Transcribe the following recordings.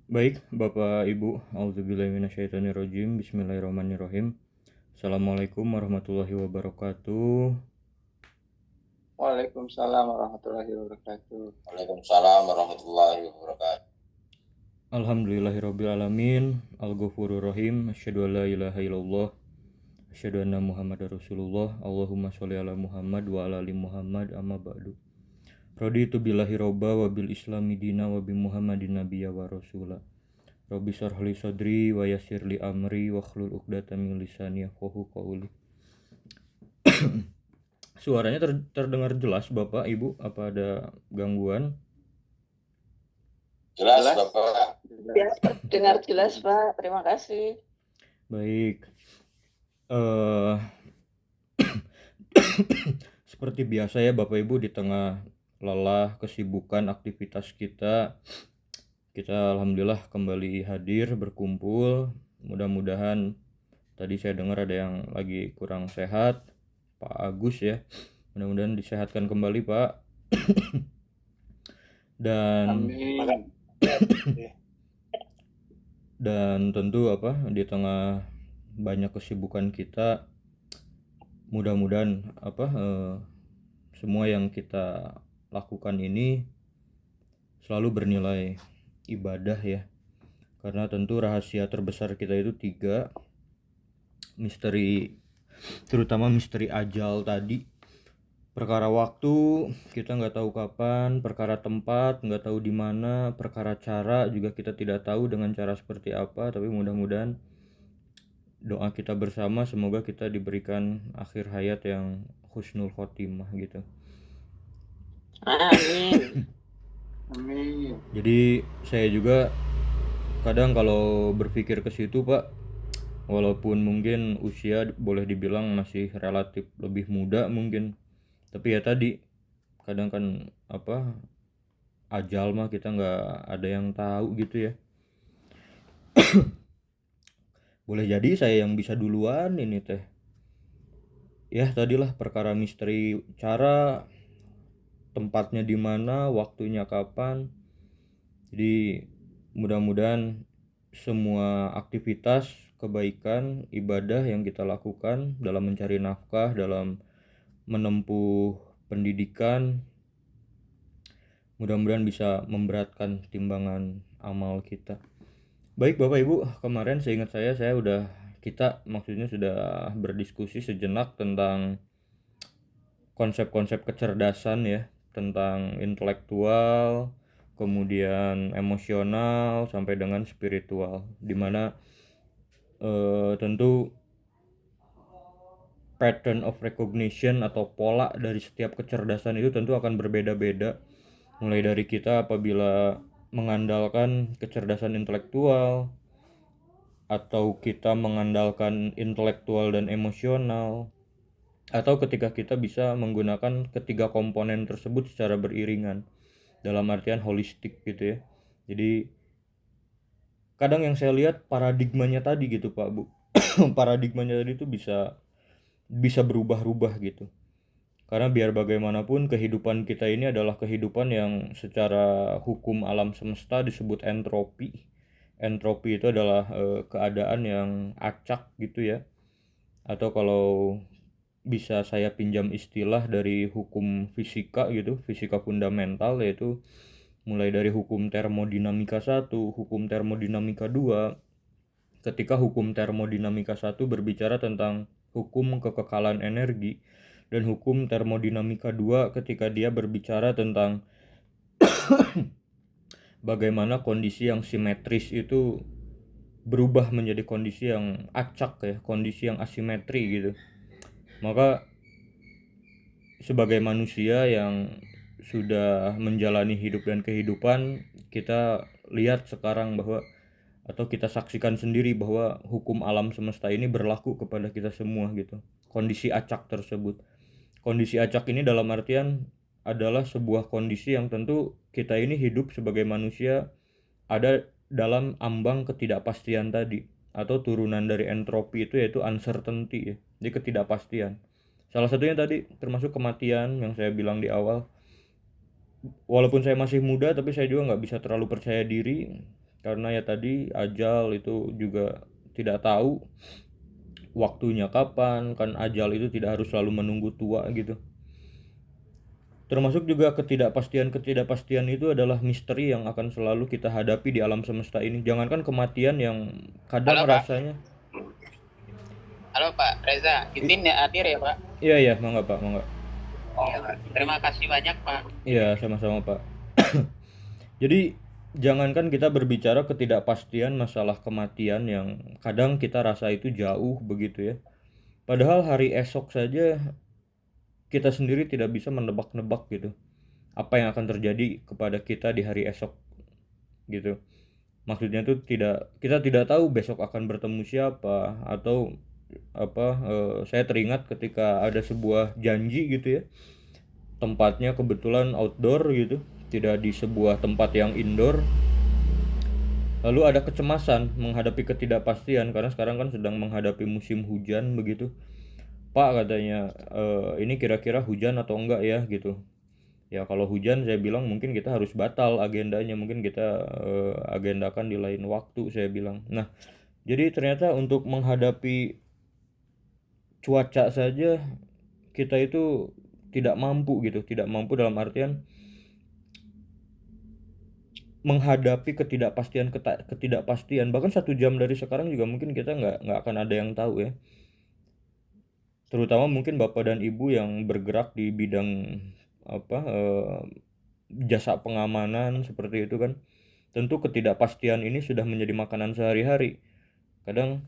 Baik, Bapak Ibu, auzubillahi minasyaitonirrajim. Bismillahirrahmanirrahim. Assalamualaikum warahmatullahi wabarakatuh. Waalaikumsalam warahmatullahi wabarakatuh. Waalaikumsalam warahmatullahi wabarakatuh. Alhamdulillahirabbil alamin. Al-Ghafurur Rahim. Asyhadu an la ilaha illallah. Asyhadu anna Muhammadar Rasulullah. Allahumma sholli ala Muhammad wa ala ali Muhammad amma ba'du. Raditu billahi robba wa bil islami dina wa bi Muhammadin nabiyya wa rasula. Rabbi shrah li sadri wa yassir li amri wa hlul 'uqdatam min lisani yafqahu qawli. Suaranya terdengar jelas Bapak Ibu, apa ada gangguan? Jelas, Bapak. Ya, dengar jelas Pak, terima kasih. Baik. Seperti biasa ya Bapak Ibu, di tengah lelah, kesibukan, aktivitas kita alhamdulillah kembali hadir, berkumpul. Mudah-mudahan, tadi saya dengar ada yang lagi kurang sehat, Pak Agus ya. Mudah-mudahan disehatkan kembali Pak. Dan Amin. dan tentu di tengah banyak kesibukan kita, mudah-mudahan semua yang kita lakukan ini selalu bernilai ibadah ya, karena tentu rahasia terbesar kita itu 3 misteri, terutama misteri ajal tadi. Perkara waktu kita nggak tahu kapan, perkara tempat nggak tahu di mana, perkara cara juga kita tidak tahu dengan cara seperti apa. Tapi mudah-mudahan doa kita bersama, semoga kita diberikan akhir hayat yang husnul khotimah gitu. Amin. Amin. Jadi saya juga kadang kalau berpikir ke situ Pak, walaupun mungkin usia boleh dibilang masih relatif lebih muda mungkin, tapi ya tadi kadang kan ajal mah kita nggak ada yang tahu gitu ya. Boleh jadi saya yang bisa duluan ini teh. Ya tadilah perkara misteri cara, tempatnya di mana, waktunya kapan. Jadi mudah-mudahan semua aktivitas kebaikan, ibadah yang kita lakukan dalam mencari nafkah, dalam menempuh pendidikan, mudah-mudahan bisa memberatkan timbangan amal kita. Baik Bapak Ibu, kemarin seingat saya kita maksudnya sudah berdiskusi sejenak tentang konsep-konsep kecerdasan ya, tentang intelektual, kemudian emosional sampai dengan spiritual, dimana tentu pattern of recognition atau pola dari setiap kecerdasan itu tentu akan berbeda-beda. Mulai dari kita apabila mengandalkan kecerdasan intelektual, atau kita mengandalkan intelektual dan emosional, atau ketika kita bisa menggunakan ketiga komponen tersebut secara beriringan dalam artian holistik gitu ya. Jadi kadang yang saya lihat paradigmanya tadi gitu Pak Bu, paradigmanya tadi itu bisa berubah-ubah gitu. Karena biar bagaimanapun kehidupan kita ini adalah kehidupan yang secara hukum alam semesta disebut entropi. Entropi itu adalah keadaan yang acak gitu ya. Atau kalau bisa saya pinjam istilah dari hukum fisika gitu, fisika fundamental, yaitu mulai dari hukum termodinamika 1, hukum termodinamika 2. Ketika hukum termodinamika 1 berbicara tentang hukum kekekalan energi, dan hukum termodinamika 2 ketika dia berbicara tentang bagaimana kondisi yang simetris itu berubah menjadi kondisi yang acak ya, kondisi yang asimetri gitu. Maka sebagai manusia yang sudah menjalani hidup dan kehidupan, kita lihat sekarang bahwa, atau kita saksikan sendiri bahwa hukum alam semesta ini berlaku kepada kita semua gitu. Kondisi acak tersebut. Kondisi acak ini dalam artian adalah sebuah kondisi yang tentu kita ini hidup sebagai manusia ada dalam ambang ketidakpastian tadi, atau turunan dari entropi itu yaitu uncertainty ya. Jadi ketidakpastian. Salah satunya tadi termasuk kematian yang saya bilang di awal. Walaupun saya masih muda tapi saya juga nggak bisa terlalu percaya diri, karena ya tadi ajal itu juga tidak tahu waktunya kapan, kan ajal itu tidak harus selalu menunggu tua gitu. Termasuk juga ketidakpastian itu adalah misteri yang akan selalu kita hadapi di alam semesta ini. Jangankan kematian yang kadang Halo Pak. rasanya. Halo Pak Reza, izin ya hadir ya Pak. Iya, mangga Pak, mangga. Iya Pak. Terima kasih banyak Pak. Iya, sama-sama Pak. Jadi jangankan kita berbicara ketidakpastian masalah kematian yang kadang kita rasa itu jauh begitu ya. Padahal hari esok saja kita sendiri tidak bisa menebak-nebak gitu apa yang akan terjadi kepada kita di hari esok gitu. Maksudnya tuh kita tidak tahu besok akan bertemu siapa atau saya teringat ketika ada sebuah janji gitu ya, tempatnya kebetulan outdoor gitu, tidak di sebuah tempat yang indoor. Lalu ada kecemasan menghadapi ketidakpastian karena sekarang kan sedang menghadapi musim hujan begitu. Pak katanya, ini kira-kira hujan atau enggak ya gitu. Ya kalau hujan saya bilang mungkin kita harus batal agendanya, mungkin kita agendakan di lain waktu, saya bilang. Nah, jadi ternyata untuk menghadapi cuaca saja kita itu tidak mampu gitu, tidak mampu dalam artian menghadapi ketidakpastian bahkan 1 jam dari sekarang juga mungkin kita nggak akan ada yang tahu ya. Terutama mungkin bapak dan ibu yang bergerak di bidang jasa pengamanan seperti itu kan, tentu ketidakpastian ini sudah menjadi makanan sehari-hari. Kadang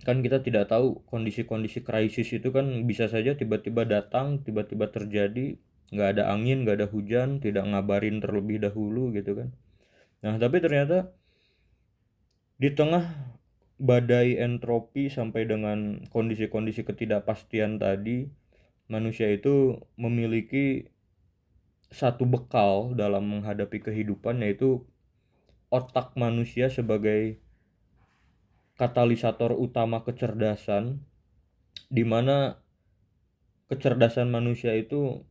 kan kita tidak tahu kondisi-kondisi krisis itu kan bisa saja tiba-tiba datang, tiba-tiba terjadi, nggak ada angin, nggak ada hujan, tidak ngabarin terlebih dahulu gitu kan. Nah tapi ternyata di tengah badai entropi sampai dengan kondisi-kondisi ketidakpastian tadi, manusia itu memiliki satu bekal dalam menghadapi kehidupan, yaitu otak manusia sebagai katalisator utama kecerdasan, di mana kecerdasan manusia itu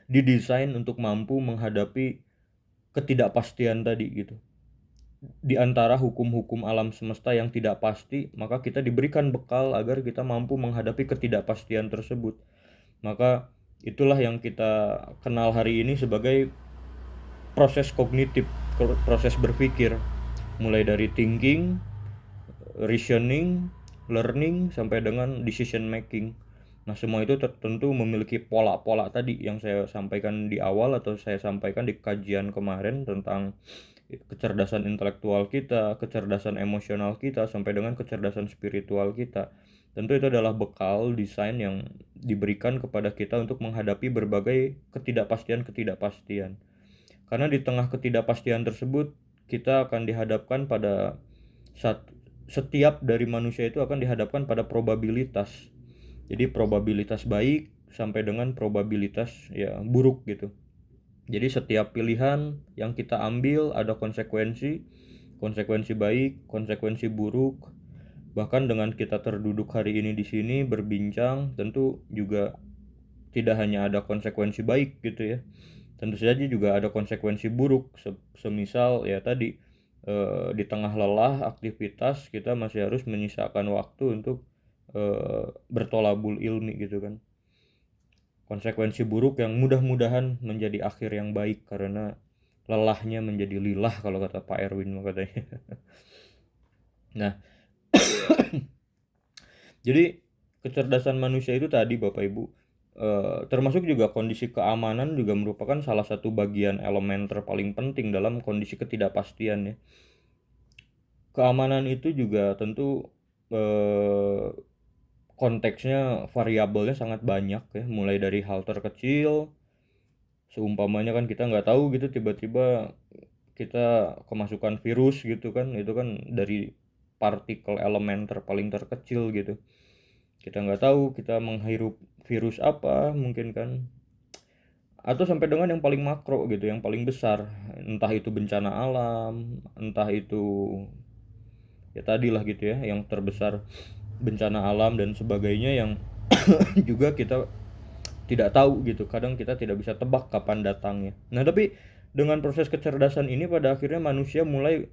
didesain untuk mampu menghadapi ketidakpastian tadi gitu. Di antara hukum-hukum alam semesta yang tidak pasti, maka kita diberikan bekal agar kita mampu menghadapi ketidakpastian tersebut. Maka itulah yang kita kenal hari ini sebagai proses kognitif, proses berpikir, mulai dari thinking, reasoning, learning, sampai dengan decision making. Nah semua itu tentu memiliki pola-pola tadi yang saya sampaikan di awal atau saya sampaikan di kajian kemarin tentang kecerdasan intelektual kita, kecerdasan emosional kita, sampai dengan kecerdasan spiritual kita. Tentu itu adalah bekal desain yang diberikan kepada kita untuk menghadapi berbagai ketidakpastian. Karena di tengah ketidakpastian tersebut, kita akan dihadapkan pada setiap dari manusia itu akan dihadapkan pada probabilitas. Jadi probabilitas baik sampai dengan probabilitas ya buruk gitu. Jadi setiap pilihan yang kita ambil ada konsekuensi baik, konsekuensi buruk. Bahkan dengan kita terduduk hari ini di sini berbincang, tentu juga tidak hanya ada konsekuensi baik gitu ya. Tentu saja juga ada konsekuensi buruk, semisal ya tadi di tengah lelah aktivitas kita masih harus menyisakan waktu untuk bertolabul ilmi gitu kan. Konsekuensi buruk yang mudah-mudahan menjadi akhir yang baik karena lelahnya menjadi lilah kalau kata Pak Erwin katanya. Nah, jadi kecerdasan manusia itu tadi Bapak Ibu, termasuk juga kondisi keamanan juga merupakan salah satu bagian elemen terpaling penting dalam kondisi ketidakpastian ya. Keamanan itu juga tentu konteksnya, variabelnya sangat banyak ya, mulai dari hal terkecil, seumpamanya kan kita nggak tahu gitu tiba-tiba kita kemasukan virus gitu kan, itu kan dari partikel elemen paling terkecil gitu, kita nggak tahu kita menghirup virus apa mungkin kan, atau sampai dengan yang paling makro gitu, yang paling besar, entah itu bencana alam, entah itu ya tadilah gitu ya, yang terbesar bencana alam dan sebagainya yang juga kita tidak tahu gitu, kadang kita tidak bisa tebak kapan datangnya. Nah tapi dengan proses kecerdasan ini pada akhirnya manusia mulai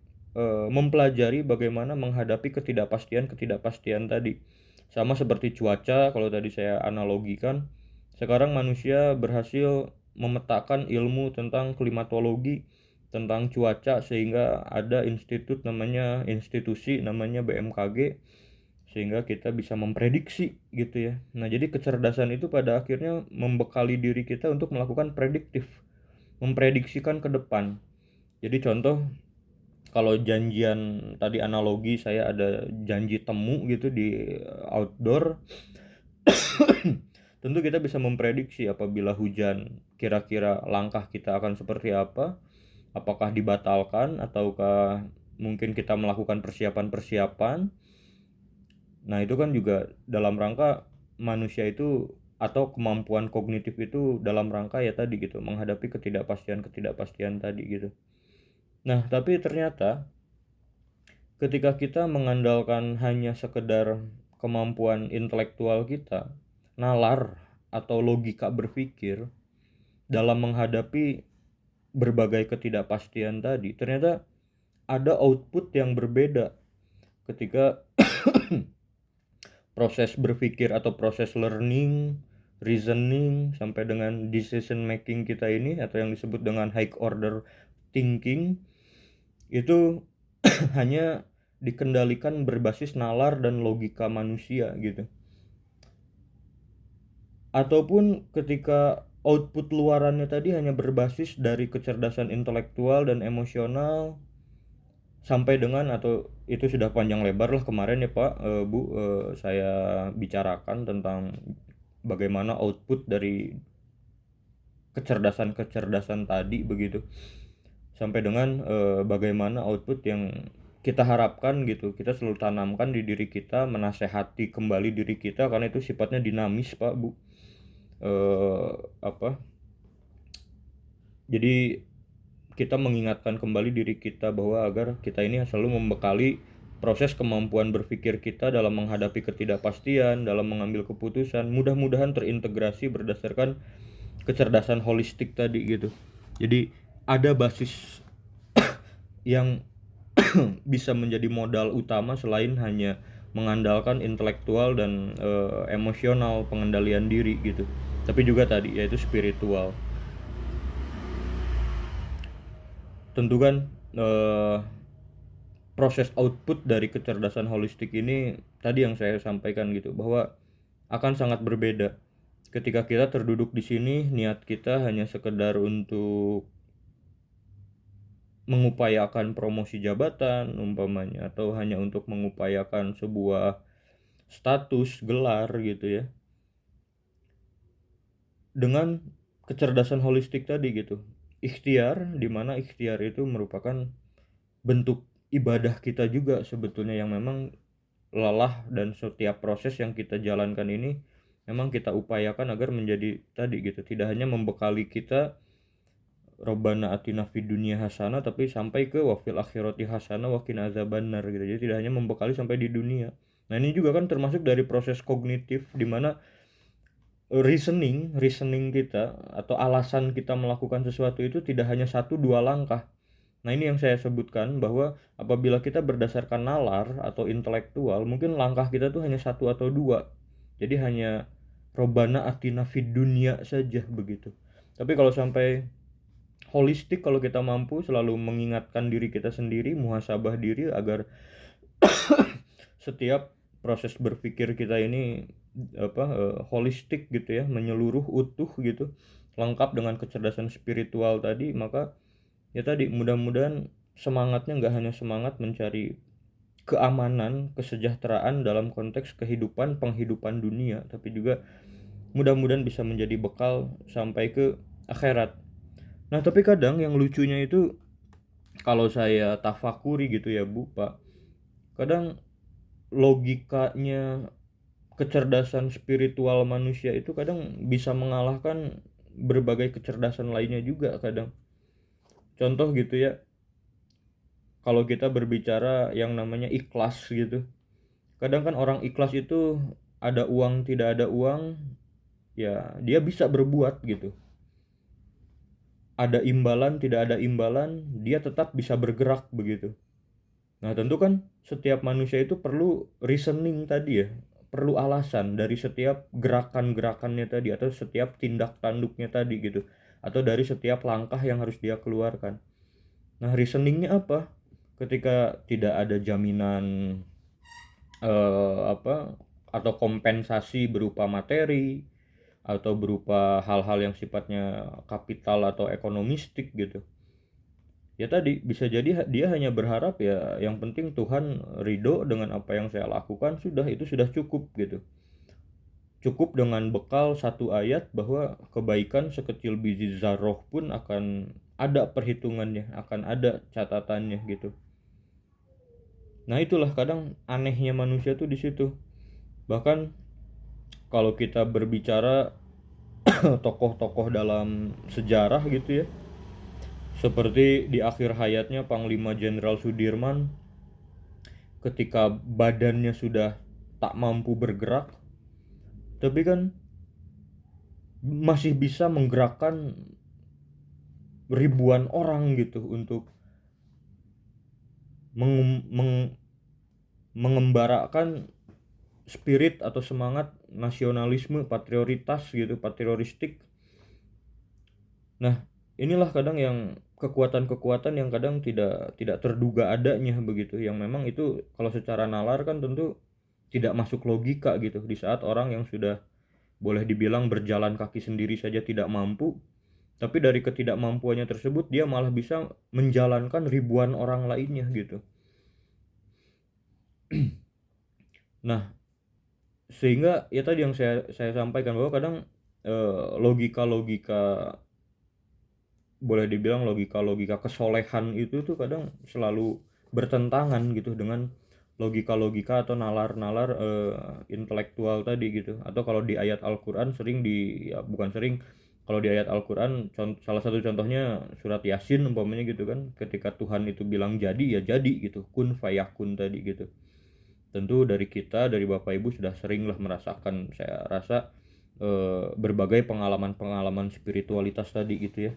mempelajari bagaimana menghadapi ketidakpastian tadi. Sama seperti cuaca, kalau tadi saya analogikan, sekarang manusia berhasil memetakan ilmu tentang klimatologi, tentang cuaca, sehingga ada institusi namanya BMKG, sehingga kita bisa memprediksi gitu ya. Nah, jadi kecerdasan itu pada akhirnya membekali diri kita untuk melakukan prediktif, memprediksikan ke depan. Jadi contoh, kalau janjian tadi analogi, saya ada janji temu gitu di outdoor, tentu kita bisa memprediksi apabila hujan, kira-kira langkah kita akan seperti apa, apakah dibatalkan ataukah mungkin kita melakukan persiapan-persiapan. Nah, itu kan juga dalam rangka manusia itu, atau kemampuan kognitif itu dalam rangka ya tadi gitu, menghadapi ketidakpastian tadi gitu. Nah, tapi ternyata ketika kita mengandalkan hanya sekedar kemampuan intelektual kita, nalar atau logika berpikir dalam menghadapi berbagai ketidakpastian tadi, ternyata ada output yang berbeda ketika proses berpikir atau proses learning, reasoning, sampai dengan decision making kita ini, atau yang disebut dengan high order thinking, itu hanya dikendalikan berbasis nalar dan logika manusia gitu. Ataupun ketika output luarannya tadi hanya berbasis dari kecerdasan intelektual dan emosional, sampai dengan, atau itu sudah panjang lebar lah kemarin ya Pak, Bu, saya bicarakan tentang bagaimana output dari kecerdasan tadi begitu, sampai dengan bagaimana output yang kita harapkan gitu, kita selalu tanamkan di diri kita, menasehati kembali diri kita, karena itu sifatnya dinamis Pak, Bu. Jadi kita mengingatkan kembali diri kita bahwa agar kita ini selalu membekali proses kemampuan berpikir kita dalam menghadapi ketidakpastian, dalam mengambil keputusan, mudah-mudahan terintegrasi berdasarkan kecerdasan holistik tadi gitu. Jadi ada basis yang bisa menjadi modal utama selain hanya mengandalkan intelektual dan emosional, pengendalian diri gitu, tapi juga tadi yaitu spiritual. Tentu kan proses output dari kecerdasan holistik ini tadi yang saya sampaikan gitu, bahwa akan sangat berbeda ketika kita terduduk di sini, niat kita hanya sekedar untuk mengupayakan promosi jabatan umpamanya, atau hanya untuk mengupayakan sebuah status, gelar gitu ya. Dengan kecerdasan holistik tadi gitu, ikhtiar, di mana ikhtiar itu merupakan bentuk ibadah kita juga sebetulnya, yang memang lelah, dan setiap proses yang kita jalankan ini memang kita upayakan agar menjadi tadi gitu, tidak hanya membekali kita Robbana atina fid dunya hasanah, tapi sampai ke wafil akhirati hasanah wa qina adzabannar gitu. Jadi tidak hanya membekali sampai di dunia. Nah, ini juga kan termasuk dari proses kognitif, di mana reasoning kita atau alasan kita melakukan sesuatu itu tidak hanya 1-2 langkah. Nah, ini yang saya sebutkan, bahwa apabila kita berdasarkan nalar atau intelektual, mungkin langkah kita tuh hanya 1 atau 2. Jadi hanya Robbana atina fid dunya saja begitu. Tapi kalau sampai holistik, kalau kita mampu selalu mengingatkan diri kita sendiri, muhasabah diri, agar setiap proses berpikir kita ini holistik gitu ya, menyeluruh, utuh gitu, lengkap dengan kecerdasan spiritual tadi, maka ya tadi, mudah-mudahan semangatnya nggak hanya semangat mencari keamanan, kesejahteraan dalam konteks penghidupan dunia, tapi juga mudah-mudahan bisa menjadi bekal sampai ke akhirat. Nah, tapi kadang yang lucunya itu, kalau saya tafakuri gitu ya Bu, Pak, kadang logikanya kecerdasan spiritual manusia itu kadang bisa mengalahkan berbagai kecerdasan lainnya juga kadang. Contoh gitu ya, kalau kita berbicara yang namanya ikhlas gitu, kadang kan orang ikhlas itu, ada uang tidak ada uang, ya dia bisa berbuat gitu. ada imbalan, tidak ada imbalan, dia tetap bisa bergerak begitu. Nah, tentu kan setiap manusia itu perlu reasoning tadi ya, perlu alasan dari setiap gerakan-gerakannya tadi atau setiap tindak tanduknya tadi gitu, atau dari setiap langkah yang harus dia keluarkan. Nah, reasoningnya apa? Ketika tidak ada jaminan atau kompensasi berupa materi atau berupa hal-hal yang sifatnya kapital atau ekonomistik gitu. Ya tadi bisa jadi dia hanya berharap ya yang penting Tuhan ridho dengan apa yang saya lakukan, sudah itu sudah cukup gitu. Cukup dengan bekal satu ayat bahwa kebaikan sekecil biji zarroh pun akan ada perhitungannya, akan ada catatannya gitu. Nah, itulah kadang anehnya manusia tuh di situ. Bahkan kalau kita berbicara tokoh-tokoh dalam sejarah gitu ya, seperti di akhir hayatnya Panglima Jenderal Sudirman, ketika badannya sudah tak mampu bergerak, tapi kan masih bisa menggerakkan ribuan orang gitu untuk mengembarakan spirit atau semangat nasionalisme, patriotitas gitu, patriotistik. Nah, inilah kadang yang kekuatan-kekuatan yang kadang tidak terduga adanya begitu, yang memang itu kalau secara nalar kan tentu tidak masuk logika gitu. Di saat orang yang sudah boleh dibilang berjalan kaki sendiri saja tidak mampu, tapi dari ketidakmampuannya tersebut dia malah bisa menjalankan ribuan orang lainnya gitu. Nah, sehingga ya tadi yang saya sampaikan bahwa kadang logika-logika, boleh dibilang logika-logika kesolehan itu tuh kadang selalu bertentangan gitu dengan logika-logika atau nalar-nalar intelektual tadi gitu. Atau kalau di ayat Al-Qur'an sering bukan sering, kalau di ayat Al-Qur'an salah satu contohnya surat Yasin umpamanya gitu kan, ketika Tuhan itu bilang jadi ya jadi gitu, kun fayakun tadi gitu. Tentu dari kita, dari Bapak Ibu sudah sering lah merasakan, saya rasa berbagai pengalaman-pengalaman spiritualitas tadi gitu ya.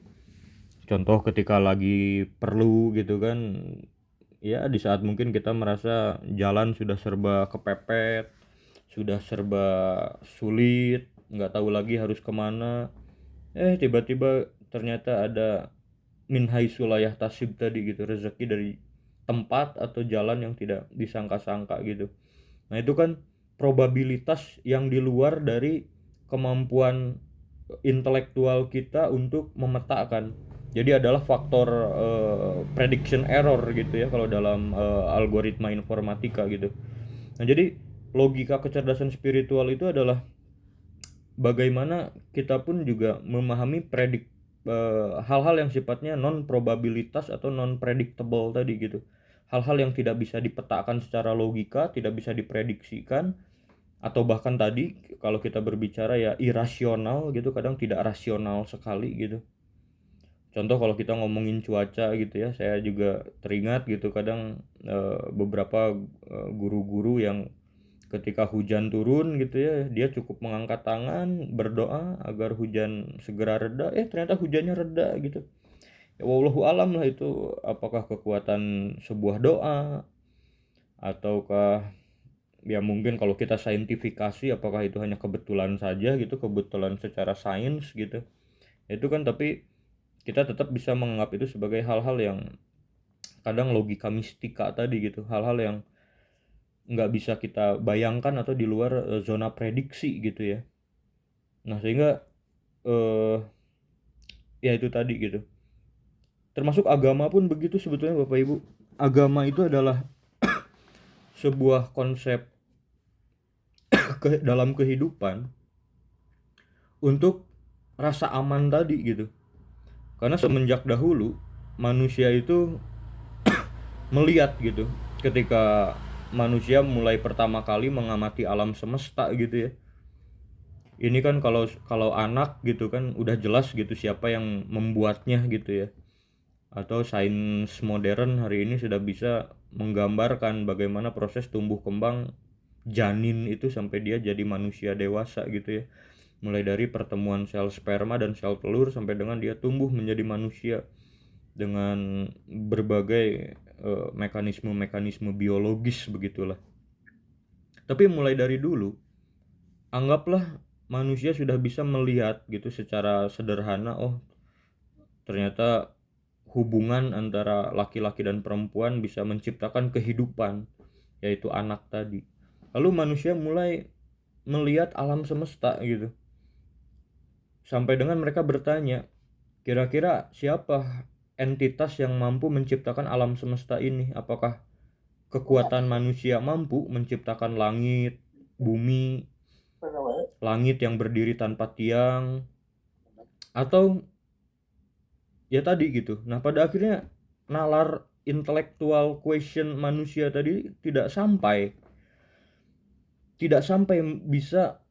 Contoh ketika lagi perlu gitu kan, ya di saat mungkin kita merasa jalan sudah serba kepepet, sudah serba sulit, nggak tahu lagi harus kemana, tiba-tiba ternyata ada min haitsu la yahtasib tadi gitu, rezeki dari tempat atau jalan yang tidak disangka-sangka gitu. Nah, itu kan probabilitas yang di luar dari kemampuan intelektual kita untuk memetakan. Jadi adalah faktor prediction error gitu ya kalau dalam algoritma informatika gitu. Nah, jadi logika kecerdasan spiritual itu adalah bagaimana kita pun juga memahami hal-hal yang sifatnya non probabilitas atau non predictable tadi gitu. Hal-hal yang tidak bisa dipetakan secara logika, tidak bisa diprediksikan, atau bahkan tadi kalau kita berbicara ya irasional gitu, kadang tidak rasional sekali gitu. Contoh kalau kita ngomongin cuaca gitu ya, saya juga teringat gitu kadang beberapa guru-guru yang ketika hujan turun gitu ya, dia cukup mengangkat tangan berdoa agar hujan segera reda, ternyata hujannya reda gitu. Ya wallahu alam lah itu apakah kekuatan sebuah doa ataukah ya mungkin kalau kita saintifikasi apakah itu hanya kebetulan saja gitu, kebetulan secara sains gitu. Itu kan tapi kita tetap bisa menganggap itu sebagai hal-hal yang kadang logika mistika tadi gitu, hal-hal yang nggak bisa kita bayangkan atau di luar zona prediksi gitu ya. Nah, sehingga ya itu tadi gitu. Termasuk agama pun begitu sebetulnya Bapak Ibu. Agama itu adalah sebuah konsep dalam kehidupan untuk rasa aman tadi gitu. Karena semenjak dahulu manusia itu melihat gitu, ketika manusia mulai pertama kali mengamati alam semesta gitu ya. Ini kan kalau anak gitu kan udah jelas gitu siapa yang membuatnya gitu ya. Atau sains modern hari ini sudah bisa menggambarkan bagaimana proses tumbuh kembang janin itu sampai dia jadi manusia dewasa gitu ya. mulai dari pertemuan sel sperma dan sel telur sampai dengan dia tumbuh menjadi manusia dengan berbagai mekanisme-mekanisme biologis begitulah. Tapi mulai dari dulu, anggaplah manusia sudah bisa melihat gitu secara sederhana, oh ternyata hubungan antara laki-laki dan perempuan bisa menciptakan kehidupan, yaitu anak tadi. Lalu manusia mulai melihat alam semesta gitu. Sampai dengan mereka bertanya, kira-kira siapa entitas yang mampu menciptakan alam semesta ini? Apakah kekuatan manusia mampu menciptakan langit, bumi, langit yang berdiri tanpa tiang, atau ya tadi gitu. Nah, pada akhirnya nalar intellectual question manusia tadi tidak sampai bisa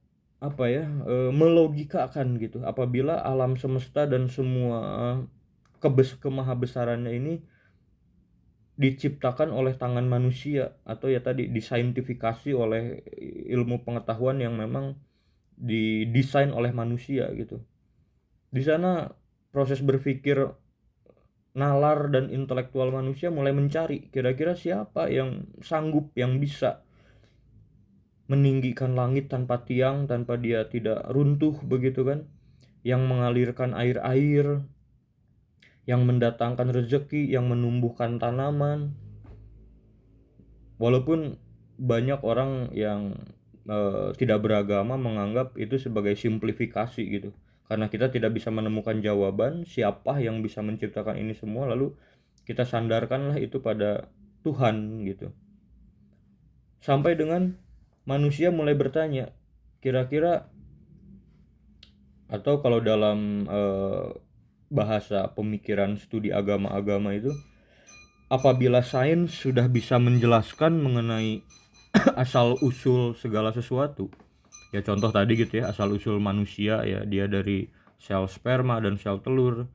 melogikakan gitu apabila alam semesta dan semua kemahabesarannya ini diciptakan oleh tangan manusia atau ya tadi disaintifikasi oleh ilmu pengetahuan yang memang didesain oleh manusia gitu. Di sana proses berpikir nalar dan intelektual manusia mulai mencari kira-kira siapa yang sanggup, yang bisa meninggikan langit tanpa tiang, tanpa dia tidak runtuh begitu kan, yang mengalirkan air-air, yang mendatangkan rezeki, yang menumbuhkan tanaman. Walaupun banyak orang yang tidak beragama menganggap itu sebagai simplifikasi gitu, karena kita tidak bisa menemukan jawaban siapa yang bisa menciptakan ini semua, lalu kita sandarkanlah itu pada Tuhan gitu. Sampai dengan manusia mulai bertanya, kira-kira, atau kalau dalam bahasa pemikiran studi agama-agama itu, apabila sains sudah bisa menjelaskan mengenai asal usul segala sesuatu, ya contoh tadi gitu ya, asal usul manusia ya dia dari sel sperma dan sel telur,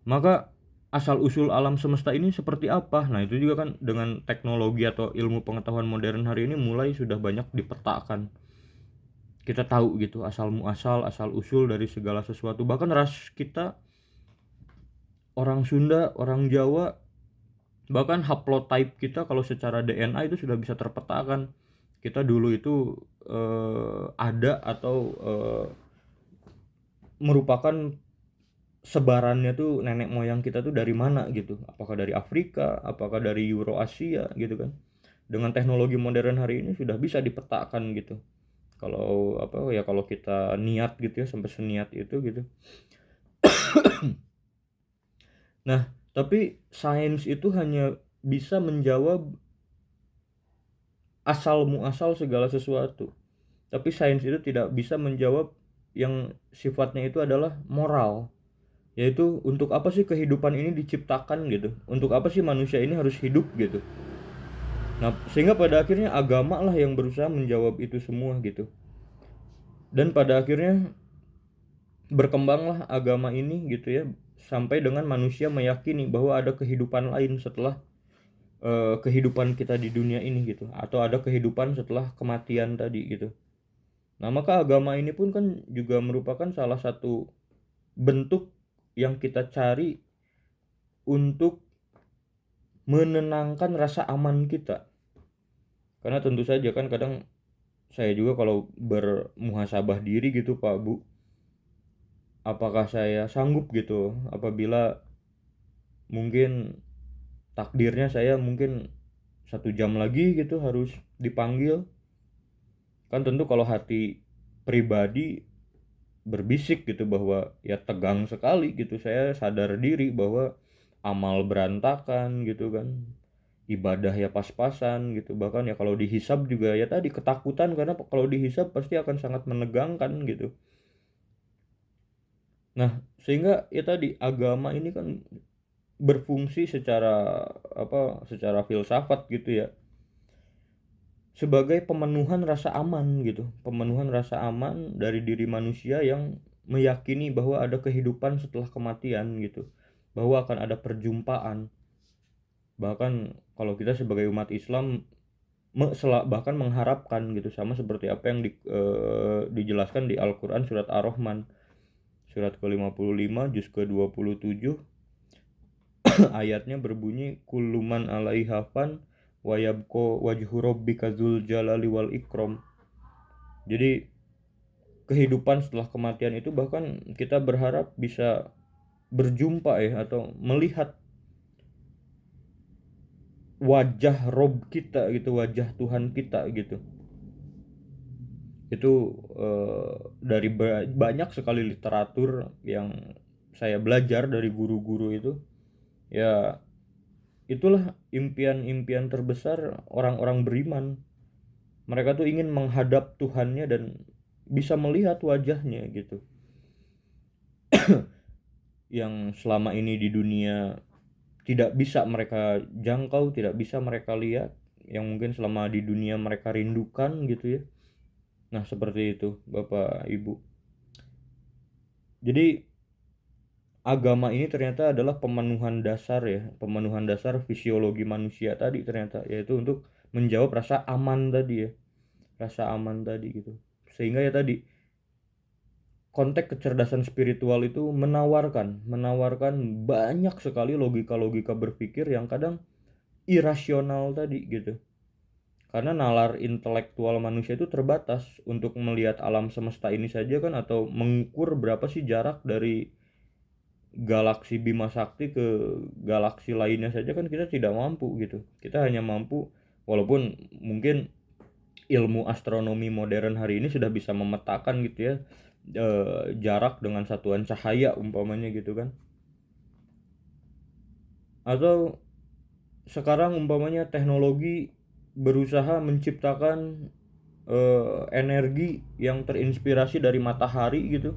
maka asal usul alam semesta ini seperti apa? Nah itu juga kan dengan teknologi atau ilmu pengetahuan modern hari ini mulai sudah banyak dipetakan. Kita tahu gitu asal muasal, asal usul dari segala sesuatu. Bahkan ras kita, orang Sunda, orang Jawa, bahkan haplotype kita kalau secara DNA itu sudah bisa terpetakan. Kita dulu itu ada atau merupakan sebarannya tuh nenek moyang kita tuh dari mana gitu. Apakah dari Afrika, apakah dari Eurasia gitu kan. Dengan teknologi modern hari ini sudah bisa dipetakan gitu. Kalau kalau kita niat gitu ya, sampai seniat itu gitu. Nah, tapi sains itu hanya bisa menjawab asal muasal segala sesuatu. Tapi sains itu tidak bisa menjawab yang sifatnya itu adalah moral. Yaitu untuk apa sih kehidupan ini diciptakan gitu. Untuk apa sih manusia ini harus hidup gitu. Nah, sehingga pada akhirnya agama lah yang berusaha menjawab itu semua gitu. Dan pada akhirnya berkembanglah agama ini gitu ya, sampai dengan manusia meyakini bahwa ada kehidupan lain setelah kehidupan kita di dunia ini gitu, atau ada kehidupan setelah kematian tadi gitu. Nah, maka agama ini pun kan juga merupakan salah satu bentuk yang kita cari untuk menenangkan rasa aman kita. Karena tentu saja kan kadang saya juga kalau bermuhasabah diri gitu Pak Bu, apakah saya sanggup gitu apabila mungkin takdirnya saya mungkin 1 jam lagi gitu harus dipanggil. Kan tentu kalau hati pribadi berbisik gitu bahwa ya tegang sekali gitu, saya sadar diri bahwa amal berantakan gitu kan, ibadah ya pas-pasan gitu, bahkan ya kalau dihisab juga ya tadi ketakutan, karena kalau dihisab pasti akan sangat menegangkan gitu. Nah, sehingga ya tadi agama ini kan berfungsi secara filsafat gitu ya, sebagai pemenuhan rasa aman gitu, pemenuhan rasa aman dari diri manusia yang meyakini bahwa ada kehidupan setelah kematian gitu, bahwa akan ada perjumpaan. Bahkan kalau kita sebagai umat Islam bahkan mengharapkan gitu, sama seperti apa yang dijelaskan di Al-Qur'an surat Ar-Rahman surat ke-55 juz ke-27 ayatnya berbunyi kulluman 'alaiha fan wa yabqa wajhu rabbika dzul jalali wal ikram. Jadi kehidupan setelah kematian itu bahkan kita berharap bisa berjumpa ya, atau melihat wajah Rob kita gitu, wajah Tuhan kita gitu. Itu dari banyak sekali literatur yang saya belajar dari guru-guru itu, ya itulah impian-impian terbesar orang-orang beriman. Mereka tuh ingin menghadap Tuhannya dan bisa melihat wajahnya gitu. Yang selama ini di dunia tidak bisa mereka jangkau, tidak bisa mereka lihat, yang mungkin selama di dunia mereka rindukan gitu ya. Nah, seperti itu Bapak Ibu. Jadi agama ini ternyata adalah pemenuhan dasar ya, pemenuhan dasar fisiologi manusia tadi ternyata, yaitu untuk menjawab rasa aman tadi ya, rasa aman tadi gitu. Sehingga ya tadi konteks kecerdasan spiritual itu menawarkan banyak sekali logika-logika berpikir yang kadang irasional tadi gitu. Karena nalar intelektual manusia itu terbatas untuk melihat alam semesta ini saja kan, atau mengukur berapa sih jarak dari galaksi Bima Sakti ke galaksi lainnya saja kan kita tidak mampu gitu. Kita hanya mampu, walaupun mungkin ilmu astronomi modern hari ini sudah bisa memetakan gitu ya, jarak dengan satuan cahaya umpamanya gitu kan. Atau sekarang umpamanya teknologi berusaha menciptakan energi yang terinspirasi dari matahari gitu,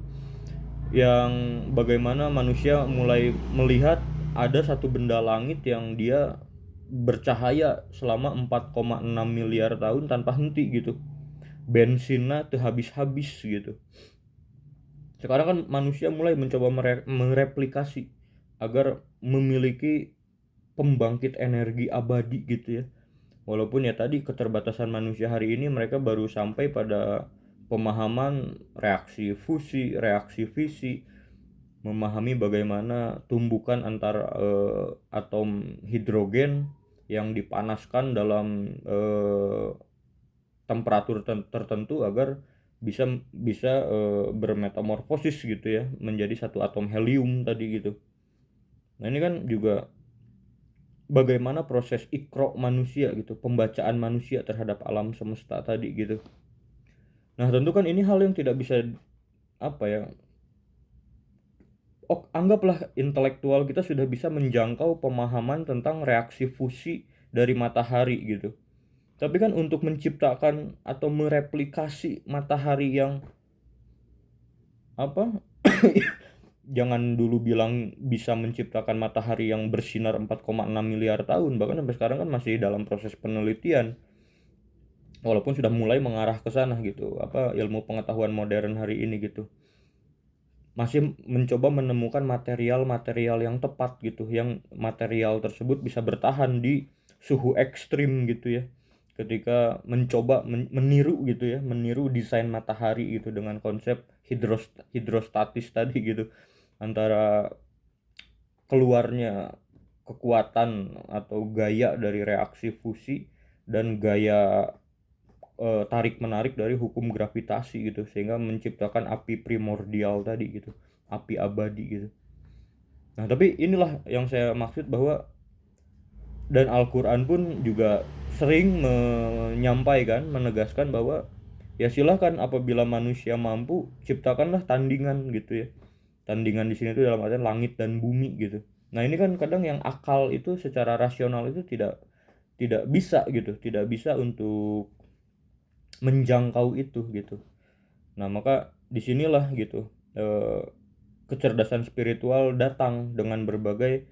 yang bagaimana manusia mulai melihat ada satu benda langit yang dia bercahaya selama 4,6 miliar tahun tanpa henti gitu, bensinnya tuh habis-habis gitu. Sekarang kan manusia mulai mencoba mereplikasi agar memiliki pembangkit energi abadi gitu ya. Walaupun ya tadi keterbatasan manusia hari ini, mereka baru sampai pada pemahaman reaksi fusi, reaksi fisi, memahami bagaimana tumbukan antar atom hidrogen yang dipanaskan dalam temperatur tertentu agar bisa bermetamorfosis gitu ya menjadi satu atom helium tadi gitu. Nah ini kan juga bagaimana proses ikro manusia gitu, pembacaan manusia terhadap alam semesta tadi gitu. Nah tentu kan ini hal yang tidak bisa apa ya, anggaplah intelektual kita sudah bisa menjangkau pemahaman tentang reaksi fusi dari matahari gitu. Tapi kan untuk menciptakan atau mereplikasi matahari yang apa jangan dulu bilang bisa menciptakan matahari yang bersinar 4,6 miliar tahun, bahkan sampai sekarang kan masih dalam proses penelitian. Walaupun sudah mulai mengarah ke sana gitu, apa ilmu pengetahuan modern hari ini gitu. Masih mencoba menemukan material-material yang tepat gitu, yang material tersebut bisa bertahan di suhu ekstrim gitu ya. Ketika mencoba meniru gitu ya, meniru desain matahari gitu dengan konsep hidrostatis tadi gitu, antara keluarnya kekuatan atau gaya dari reaksi fusi dan gaya tarik menarik dari hukum gravitasi gitu, sehingga menciptakan api primordial tadi gitu, api abadi gitu. Nah tapi inilah yang saya maksud, bahwa dan Al-Quran pun juga sering menyampaikan, menegaskan bahwa ya silahkan apabila manusia mampu, ciptakanlah tandingan gitu ya. Tandingan di sini tuh dalam artian langit dan bumi gitu. Nah ini kan kadang yang akal itu secara rasional itu tidak bisa gitu, tidak bisa untuk menjangkau itu gitu. Nah maka disinilah gitu kecerdasan spiritual datang dengan berbagai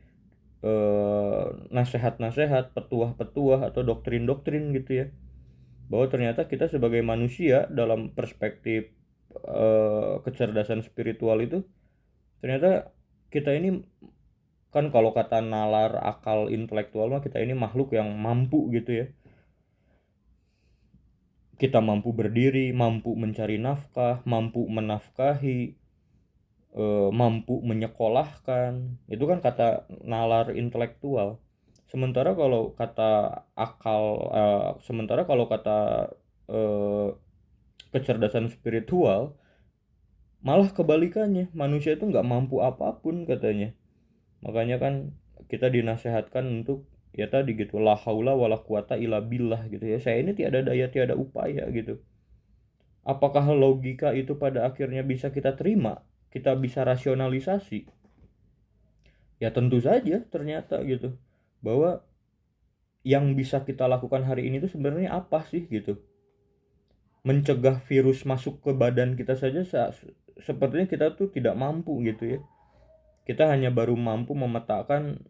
nasihat-nasihat, petuah-petuah atau doktrin-doktrin gitu ya, bahwa ternyata kita sebagai manusia dalam perspektif kecerdasan spiritual itu, ternyata kita ini kan kalau kata nalar akal intelektual mah kita ini makhluk yang mampu gitu ya, kita mampu berdiri, mampu mencari nafkah, mampu menafkahi, mampu menyekolahkan. Itu kan kata nalar intelektual. Sementara kalau kata kecerdasan spiritual, malah kebalikannya, manusia itu nggak mampu apapun katanya. Makanya kan kita dinasehatkan untuk ya tadi gitu, la haula wala quwata illa billah gitu ya. Saya ini tiada daya tiada upaya gitu. Apakah logika itu pada akhirnya bisa kita terima? Kita bisa rasionalisasi? Ya tentu saja ternyata gitu. Bahwa yang bisa kita lakukan hari ini itu sebenarnya apa sih gitu. Mencegah virus masuk ke badan kita saja sepertinya kita tuh tidak mampu gitu ya. Kita hanya baru mampu memetakan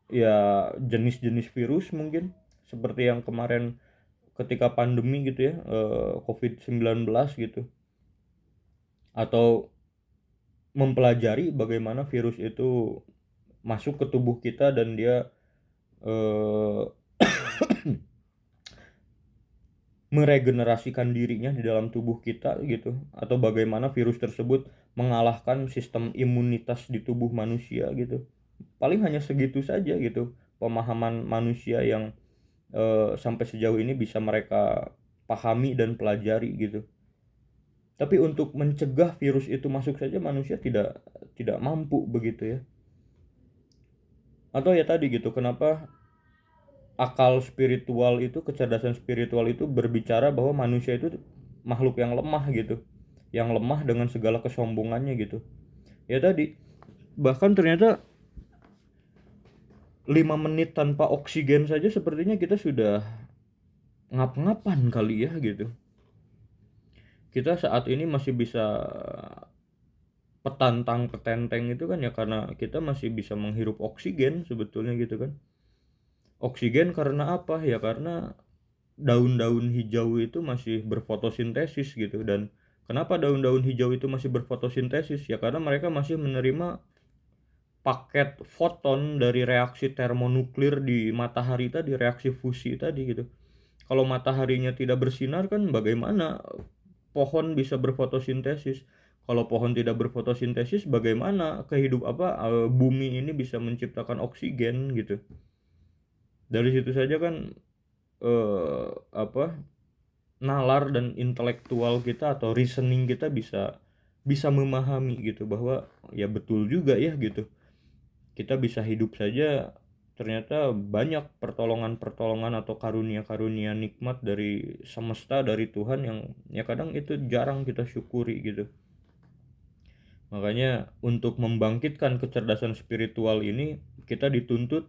ya jenis-jenis virus mungkin seperti yang kemarin ketika pandemi gitu ya, COVID-19 gitu, atau mempelajari bagaimana virus itu masuk ke tubuh kita dan dia eh, meregenerasikan dirinya di dalam tubuh kita gitu, atau bagaimana virus tersebut mengalahkan sistem imunitas di tubuh manusia gitu. Paling hanya segitu saja gitu pemahaman manusia yang sampai sejauh ini bisa mereka pahami dan pelajari gitu. Tapi untuk mencegah virus itu masuk saja manusia tidak mampu begitu ya. Atau ya tadi gitu, kenapa akal spiritual itu, kecerdasan spiritual itu berbicara bahwa manusia itu makhluk yang lemah gitu. Yang lemah dengan segala kesombongannya gitu. Ya tadi, bahkan ternyata 5 menit tanpa oksigen saja sepertinya kita sudah ngap-ngapan kali ya gitu. Kita saat ini masih bisa petenteng itu kan ya karena kita masih bisa menghirup oksigen sebetulnya gitu kan. Oksigen karena apa? Ya karena daun-daun hijau itu masih berfotosintesis gitu. Dan kenapa daun-daun hijau itu masih berfotosintesis? Ya karena mereka masih menerima paket foton dari reaksi termonuklir di matahari tadi, reaksi fusi tadi gitu. Kalau mataharinya tidak bersinar kan bagaimana pohon bisa berfotosintesis? Kalau pohon tidak berfotosintesis bagaimana bumi ini bisa menciptakan oksigen gitu. Dari situ saja kan nalar dan intelektual kita atau reasoning kita bisa memahami gitu bahwa ya betul juga ya gitu. Kita bisa hidup saja ternyata banyak pertolongan-pertolongan atau karunia-karunia nikmat dari semesta, dari Tuhan yang ya kadang itu jarang kita syukuri gitu. Makanya untuk membangkitkan kecerdasan spiritual ini kita dituntut,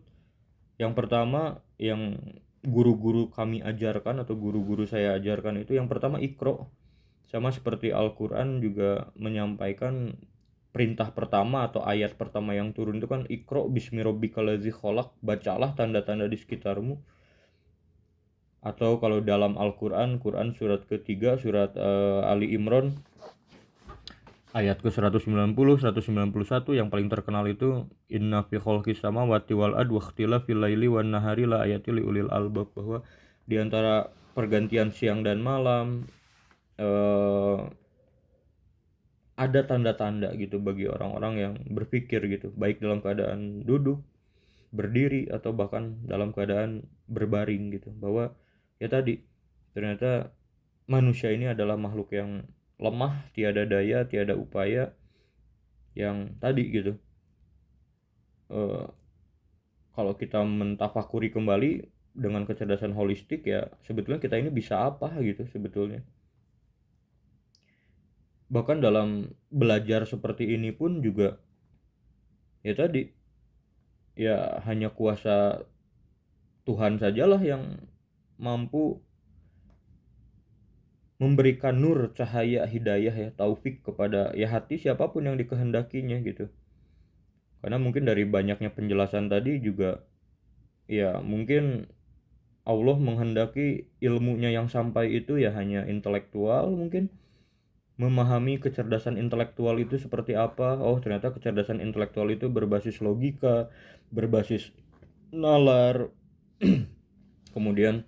yang pertama yang guru-guru kami ajarkan atau guru-guru saya ajarkan itu, yang pertama Iqra. Sama seperti Al-Quran juga menyampaikan perintah pertama atau ayat pertama yang turun itu kan Iqra bismi rabbikal ladzi khalaq, bacalah tanda-tanda di sekitarmu. Atau kalau dalam Al-Quran, Quran surat ketiga, surat Ali Imran ayat ke 190, 191 yang paling terkenal itu inna fi khalqis samawati wal ardi wa ikhtilafil laili wan nahari la ayatil liulil albab, bahwa di antara pergantian siang dan malam ada tanda-tanda gitu bagi orang-orang yang berpikir gitu, baik dalam keadaan duduk, berdiri, atau bahkan dalam keadaan berbaring gitu, bahwa ya tadi ternyata manusia ini adalah makhluk yang lemah, tiada daya, tiada upaya, yang tadi gitu kalau kita mentafakuri kembali dengan kecerdasan holistik ya sebetulnya kita ini bisa apa gitu sebetulnya. Bahkan dalam belajar seperti ini pun juga ya tadi ya hanya kuasa Tuhan sajalah yang mampu memberikan nur, cahaya, hidayah ya, taufik kepada ya hati siapapun yang dikehendakinya gitu. Karena mungkin dari banyaknya penjelasan tadi juga ya mungkin Allah menghendaki ilmunya yang sampai itu ya hanya intelektual, mungkin memahami kecerdasan intelektual itu seperti apa. Oh ternyata kecerdasan intelektual itu berbasis logika, berbasis nalar, kemudian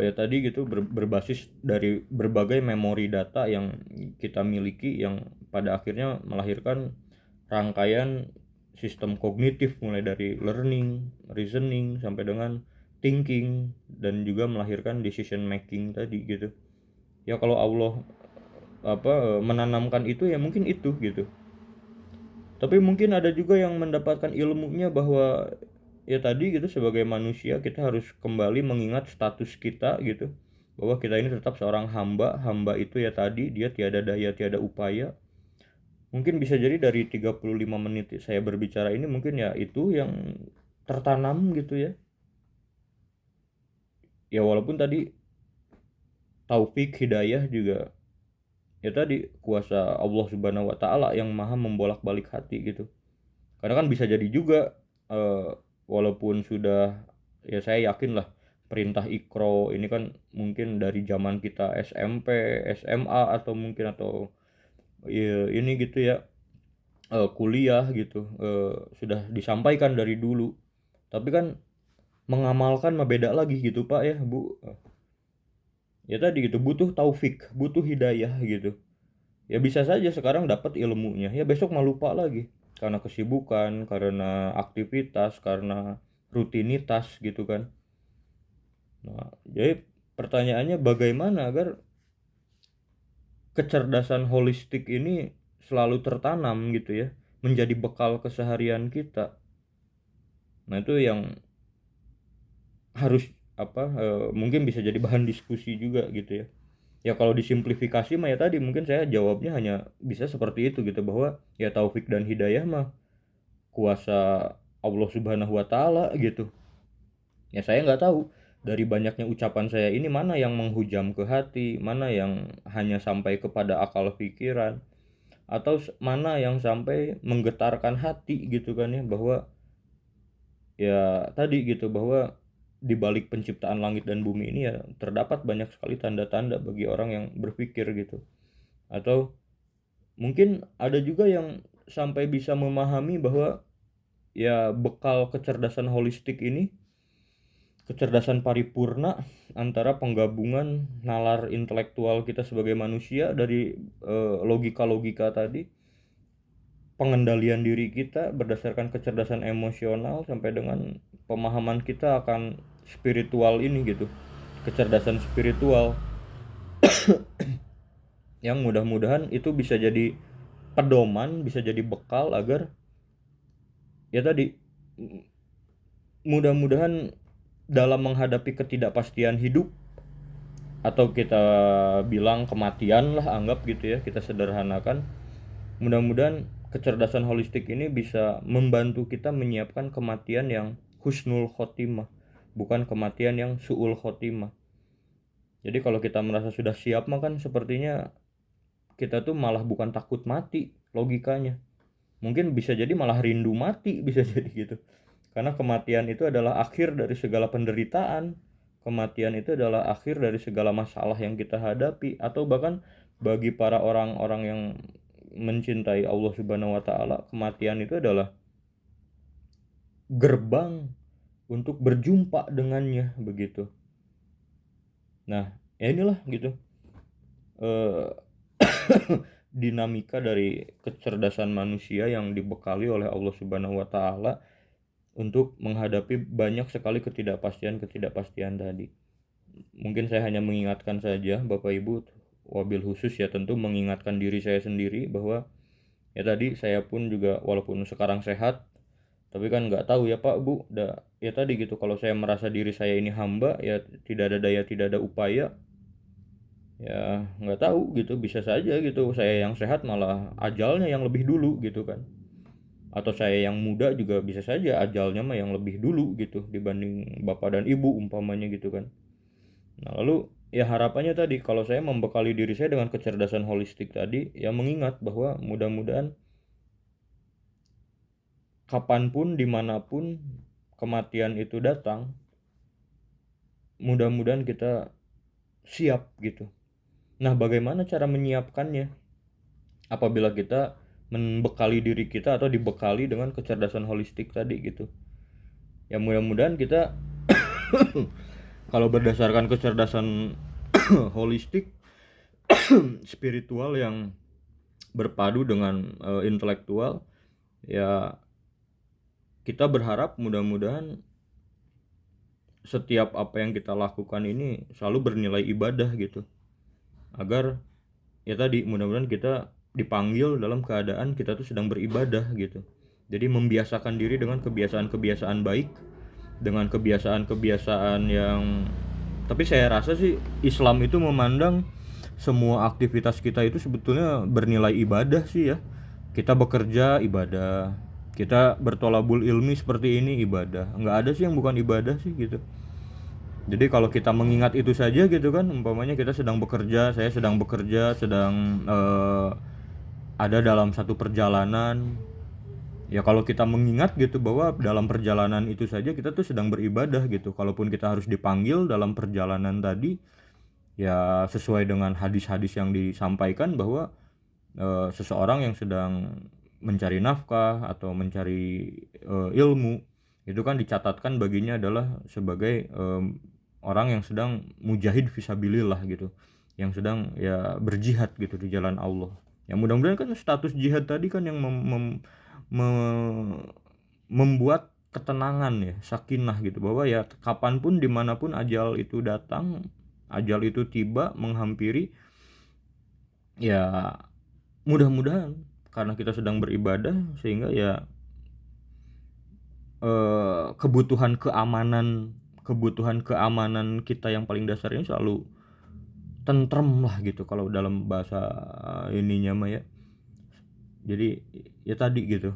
ya tadi gitu berbasis dari berbagai memori data yang kita miliki yang pada akhirnya melahirkan rangkaian sistem kognitif mulai dari learning, reasoning sampai dengan thinking dan juga melahirkan decision making tadi gitu. Ya kalau Allah menanamkan itu ya mungkin itu gitu. Tapi mungkin ada juga yang mendapatkan ilmunya bahwa ya tadi gitu sebagai manusia kita harus kembali mengingat status kita gitu. Bahwa kita ini tetap seorang hamba. Hamba itu ya tadi dia tiada daya tiada upaya. Mungkin bisa jadi dari 35 menit saya berbicara ini mungkin ya itu yang tertanam gitu ya. Ya walaupun tadi taufik hidayah juga ya tadi kuasa Allah Subhanahu wa taala yang maha membolak-balik hati gitu. Karena kan bisa jadi juga walaupun sudah ya saya yakin lah perintah Iqra ini kan mungkin dari zaman kita SMP, SMA atau mungkin atau ya, ini gitu ya kuliah gitu sudah disampaikan dari dulu. Tapi kan mengamalkan mah beda lagi gitu Pak ya Bu. Ya tadi gitu butuh taufik, butuh hidayah gitu. Ya bisa saja sekarang dapat ilmunya, ya besok malah lupa lagi karena kesibukan, karena aktivitas, karena rutinitas gitu kan. Nah, jadi pertanyaannya bagaimana agar kecerdasan holistik ini selalu tertanam gitu ya, menjadi bekal keseharian kita. Nah, itu yang harus mungkin bisa jadi bahan diskusi juga gitu ya. Ya kalau disimplifikasi mah ya tadi mungkin saya jawabnya hanya bisa seperti itu gitu bahwa ya taufik dan hidayah mah kuasa Allah Subhanahu wa taala gitu. Ya saya nggak tahu dari banyaknya ucapan saya ini mana yang menghujam ke hati, mana yang hanya sampai kepada akal pikiran atau mana yang sampai menggetarkan hati gitu kan ya bahwa ya tadi gitu bahwa di balik penciptaan langit dan bumi ini ya terdapat banyak sekali tanda-tanda bagi orang yang berpikir gitu. Atau mungkin ada juga yang sampai bisa memahami bahwa ya bekal kecerdasan holistik ini kecerdasan paripurna antara penggabungan nalar intelektual kita sebagai manusia dari logika-logika tadi, pengendalian diri kita berdasarkan kecerdasan emosional sampai dengan pemahaman kita akan spiritual ini gitu, kecerdasan spiritual yang mudah-mudahan itu bisa jadi pedoman, bisa jadi bekal agar ya tadi mudah-mudahan dalam menghadapi ketidakpastian hidup atau kita bilang kematian lah anggap gitu ya, kita sederhanakan, mudah-mudahan kecerdasan holistik ini bisa membantu kita menyiapkan kematian yang husnul khotimah, bukan kematian yang su'ul khotimah. Jadi kalau kita merasa sudah siap mah kan sepertinya kita tuh malah bukan takut mati logikanya, mungkin bisa jadi malah rindu mati bisa jadi gitu. Karena kematian itu adalah akhir dari segala penderitaan. Kematian itu adalah akhir dari segala masalah yang kita hadapi. Atau bahkan bagi para orang-orang yang mencintai Allah Subhanahu wa taala, kematian itu adalah gerbang untuk berjumpa dengannya begitu. Nah, ya inilah gitu. Dinamika dari kecerdasan manusia yang dibekali oleh Allah Subhanahu wa taala untuk menghadapi banyak sekali ketidakpastian tadi. Mungkin saya hanya mengingatkan saja Bapak Ibu, wabil khusus ya tentu mengingatkan diri saya sendiri bahwa ya tadi saya pun juga walaupun sekarang sehat, tapi kan nggak tahu ya Pak Bu, ya tadi gitu kalau saya merasa diri saya ini hamba ya tidak ada daya tidak ada upaya, ya nggak tahu gitu bisa saja gitu saya yang sehat malah ajalnya yang lebih dulu gitu kan. Atau saya yang muda juga bisa saja ajalnya mah yang lebih dulu gitu dibanding bapak dan ibu umpamanya gitu kan. Nah lalu ya harapannya tadi kalau saya membekali diri saya dengan kecerdasan holistik tadi ya mengingat bahwa mudah-mudahan kapanpun dimanapun kematian itu datang mudah-mudahan kita siap gitu. Nah bagaimana cara menyiapkannya apabila kita membekali diri kita atau dibekali dengan kecerdasan holistik tadi gitu. Ya mudah-mudahan kita Kalau berdasarkan kecerdasan holistik, spiritual yang berpadu dengan intelektual, ya kita berharap mudah-mudahan setiap apa yang kita lakukan ini selalu bernilai ibadah gitu, agar ya tadi mudah-mudahan kita dipanggil dalam keadaan kita tuh sedang beribadah gitu. Jadi membiasakan diri dengan kebiasaan-kebiasaan baik, dengan kebiasaan-kebiasaan yang, tapi saya rasa sih Islam itu memandang semua aktivitas kita itu sebetulnya bernilai ibadah sih ya. Kita bekerja ibadah, kita bertolabul ilmi seperti ini ibadah. Nggak ada sih yang bukan ibadah sih gitu. Jadi kalau kita mengingat itu saja gitu kan, umpamanya kita sedang bekerja, saya sedang bekerja, sedang ada dalam satu perjalanan. Ya kalau kita mengingat gitu bahwa dalam perjalanan itu saja kita tuh sedang beribadah gitu. Kalaupun kita harus dipanggil dalam perjalanan tadi, ya sesuai dengan hadis-hadis yang disampaikan bahwa seseorang yang sedang mencari nafkah atau mencari ilmu, itu kan dicatatkan baginya adalah sebagai orang yang sedang mujahid fisabilillah gitu, yang sedang ya berjihad gitu di jalan Allah. Ya mudah-mudahan kan status jihad tadi kan yang membuat ketenangan ya, sakinah gitu, bahwa ya kapanpun dimanapun ajal itu datang, ajal itu tiba menghampiri, ya mudah-mudahan karena kita sedang beribadah sehingga ya kebutuhan keamanan kita yang paling dasar ini selalu tentrem lah gitu kalau dalam bahasa ininya mah ya. Jadi ya tadi gitu.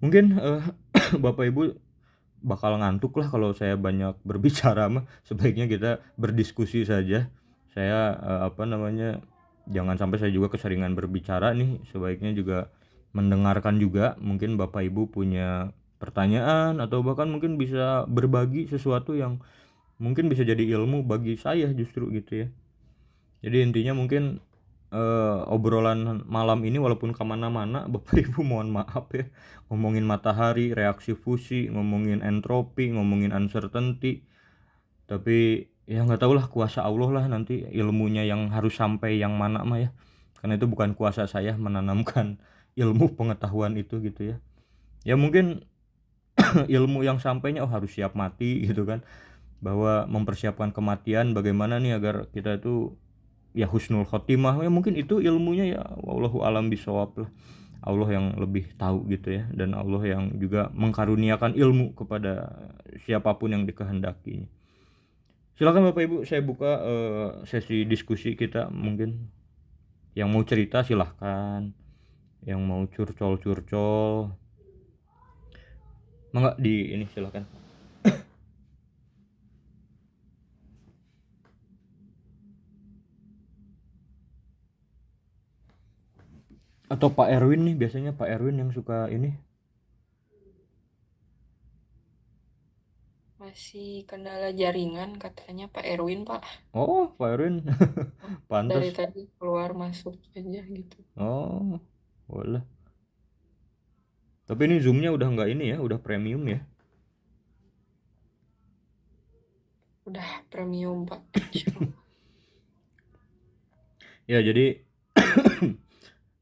Mungkin Bapak Ibu bakal ngantuk lah kalau saya banyak berbicara mah. Sebaiknya kita berdiskusi saja. Saya jangan sampai saya juga keseringan berbicara nih. Sebaiknya juga mendengarkan juga. Mungkin Bapak Ibu punya pertanyaan atau bahkan mungkin bisa berbagi sesuatu yang mungkin bisa jadi ilmu bagi saya justru gitu ya. Jadi intinya mungkin obrolan malam ini walaupun kemana-mana Bapak Ibu mohon maaf ya, ngomongin matahari, reaksi fusi, ngomongin entropi, ngomongin uncertainty, tapi ya nggak tahu lah, kuasa Allah lah nanti ilmunya yang harus sampai yang mana mah ya, karena itu bukan kuasa saya menanamkan ilmu pengetahuan itu gitu ya. Ya mungkin ilmu yang sampainya harus siap mati gitu kan, bahwa mempersiapkan kematian bagaimana nih agar kita itu ya husnul khotimah, ya mungkin itu ilmunya ya, wallahu alam bisawab lah. Allah yang lebih tahu gitu ya, dan Allah yang juga mengkaruniakan ilmu kepada siapapun yang dikehendakinya. Silakan Bapak Ibu, saya buka sesi diskusi kita. Mungkin yang mau cerita silahkan, yang mau curcol mangga di ini silahkan. Atau Pak Erwin nih, biasanya Pak Erwin yang suka ini. Masih kendala jaringan katanya Pak Erwin, Pak. Oh, Pak Erwin. Dari Pantas. tadi keluar masuk aja gitu. Oh, boleh. Tapi ini zoomnya udah nggak ini ya, udah premium ya. Udah premium, Pak. Insyaallah. Ya jadi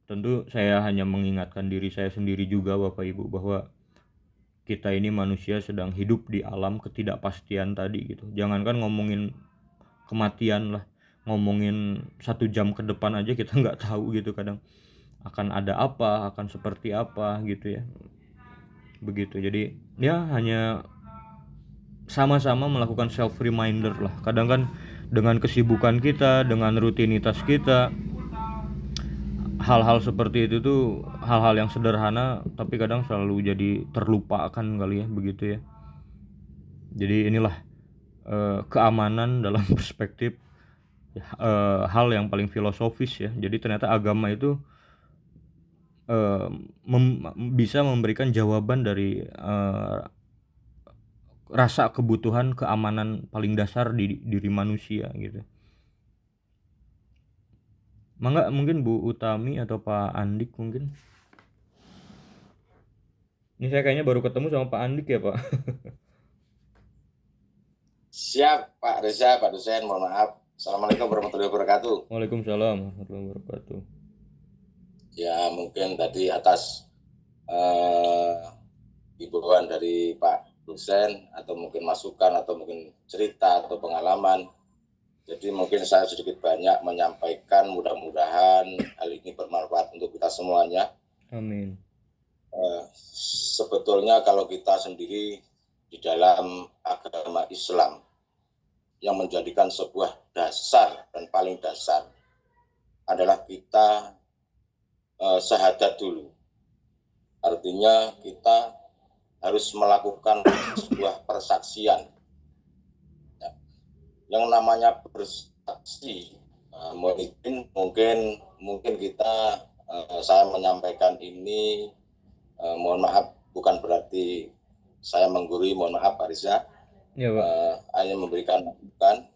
tentu saya hanya mengingatkan diri saya sendiri juga Bapak Ibu, bahwa kita ini manusia sedang hidup di alam ketidakpastian tadi gitu. Jangankan ngomongin kematian lah, ngomongin 1 jam ke depan aja kita nggak tahu gitu kadang akan ada apa, akan seperti apa gitu ya. Begitu. Jadi ya hanya sama-sama melakukan self reminder lah. Kadang kan dengan kesibukan kita, dengan rutinitas kita, hal-hal seperti itu tuh hal-hal yang sederhana tapi kadang selalu jadi terlupakan kali ya, begitu ya. Jadi inilah keamanan dalam perspektif hal yang paling filosofis ya. Jadi ternyata agama itu bisa memberikan jawaban dari rasa kebutuhan keamanan paling dasar di diri manusia gitu. Mangga mungkin Bu Utami atau Pak Andik mungkin. Ini saya kayaknya baru ketemu sama Pak Andik ya Pak. Siap Pak Reza, Pak dosen, mohon maaf. Assalamualaikum warahmatullahi wabarakatuh. Waalaikumsalam warahmatullahi wabarakatuh. Ya mungkin tadi atas himbauan dari Pak dosen atau mungkin masukan atau mungkin cerita atau pengalaman. Jadi mungkin saya sedikit banyak menyampaikan, mudah-mudahan hal ini bermanfaat untuk kita semuanya. Amin. Sebetulnya kalau kita sendiri di dalam agama Islam yang menjadikan sebuah dasar dan paling dasar adalah kita syahadat dulu. Artinya kita harus melakukan sebuah persaksian. Yang namanya bersaksi, mungkin kita saya menyampaikan ini, mohon maaf bukan berarti saya menggurui, mohon maaf Pak Riza, Ya Pak. hanya memberikan masukan,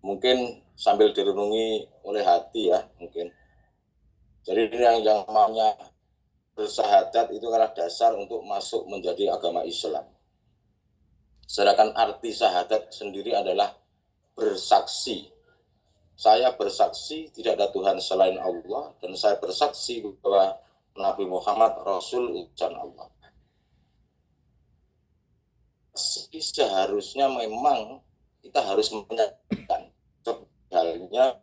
mungkin sambil direnungi oleh hati ya mungkin. Jadi yang namanya bersyahadat itu adalah dasar untuk masuk menjadi agama Islam. Sedangkan arti syahadat sendiri adalah bersaksi. Saya bersaksi tidak ada Tuhan selain Allah, dan saya bersaksi bahwa Nabi Muhammad Rasul utusan Allah. Seharusnya memang kita harus menyatakan, halnya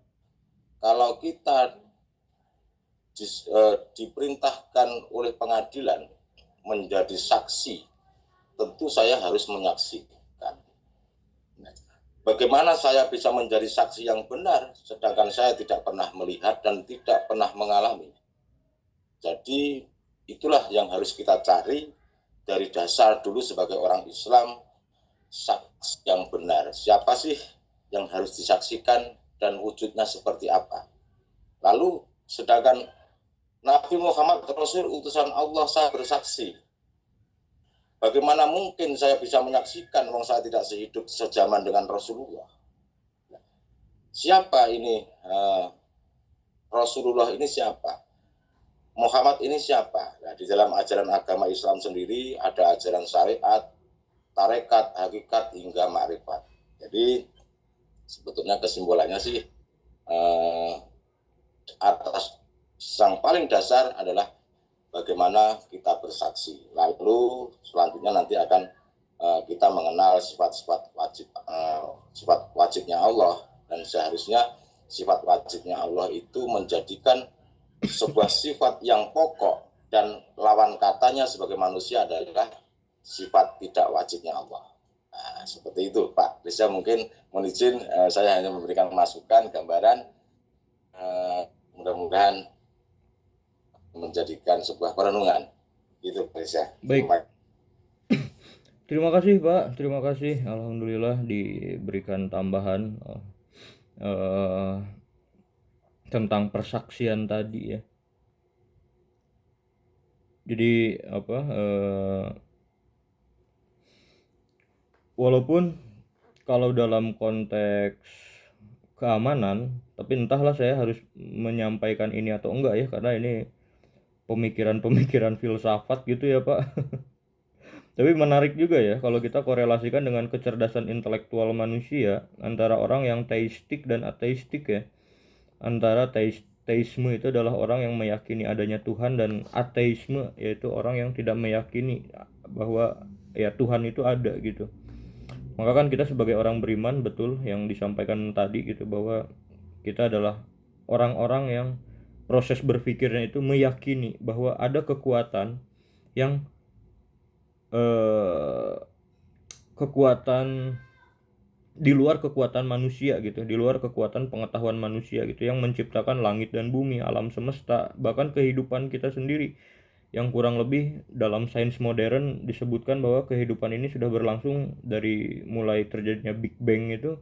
kalau kita diperintahkan oleh pengadilan menjadi saksi, tentu saya harus menyaksikan. Bagaimana saya bisa menjadi saksi yang benar, sedangkan saya tidak pernah melihat dan tidak pernah mengalami. Jadi itulah yang harus kita cari dari dasar dulu sebagai orang Islam, saksi yang benar. Siapa sih yang harus disaksikan dan wujudnya seperti apa? Lalu sedangkan Nabi Muhammad Rasul utusan Allah, saya bersaksi. Bagaimana mungkin saya bisa menyaksikan wong saya tidak sehidup sejaman dengan Rasulullah? Siapa ini? Rasulullah ini siapa? Muhammad ini siapa? Nah, di dalam ajaran agama Islam sendiri ada ajaran syariat, tarekat, hakikat hingga ma'rifat. Jadi sebetulnya kesimpulannya sih atas yang paling dasar adalah bagaimana kita bersaksi. Lalu selanjutnya nanti akan kita mengenal sifat-sifat wajibnya Allah, dan seharusnya sifat wajibnya Allah itu menjadikan sebuah sifat yang pokok, dan lawan katanya sebagai manusia adalah sifat tidak wajibnya Allah. Nah, seperti itu Pak Reza, mungkin mohon izin saya hanya memberikan masukan, gambaran, mudah-mudahan menjadikan sebuah perenungan gitu Pak Reza. Baik. Terima kasih Pak, terima kasih. Alhamdulillah diberikan tambahan tentang persaksian tadi ya. Jadi walaupun kalau dalam konteks keamanan, tapi entahlah saya harus menyampaikan ini atau enggak ya, karena ini pemikiran-pemikiran filsafat gitu ya Pak. Tapi menarik juga ya kalau kita korelasikan dengan kecerdasan intelektual manusia antara orang yang teistik dan ateistik ya. Antara teisme itu adalah orang yang meyakini adanya Tuhan, dan ateisme yaitu orang yang tidak meyakini bahwa ya Tuhan itu ada gitu. Maka kan kita sebagai orang beriman, betul yang disampaikan tadi gitu, bahwa kita adalah orang-orang yang proses berpikirnya itu meyakini bahwa ada kekuatan yang kekuatan di luar kekuatan manusia gitu, di luar kekuatan pengetahuan manusia gitu, yang menciptakan langit dan bumi, alam semesta, bahkan kehidupan kita sendiri, yang kurang lebih dalam sains modern disebutkan bahwa kehidupan ini sudah berlangsung dari mulai terjadinya Big Bang itu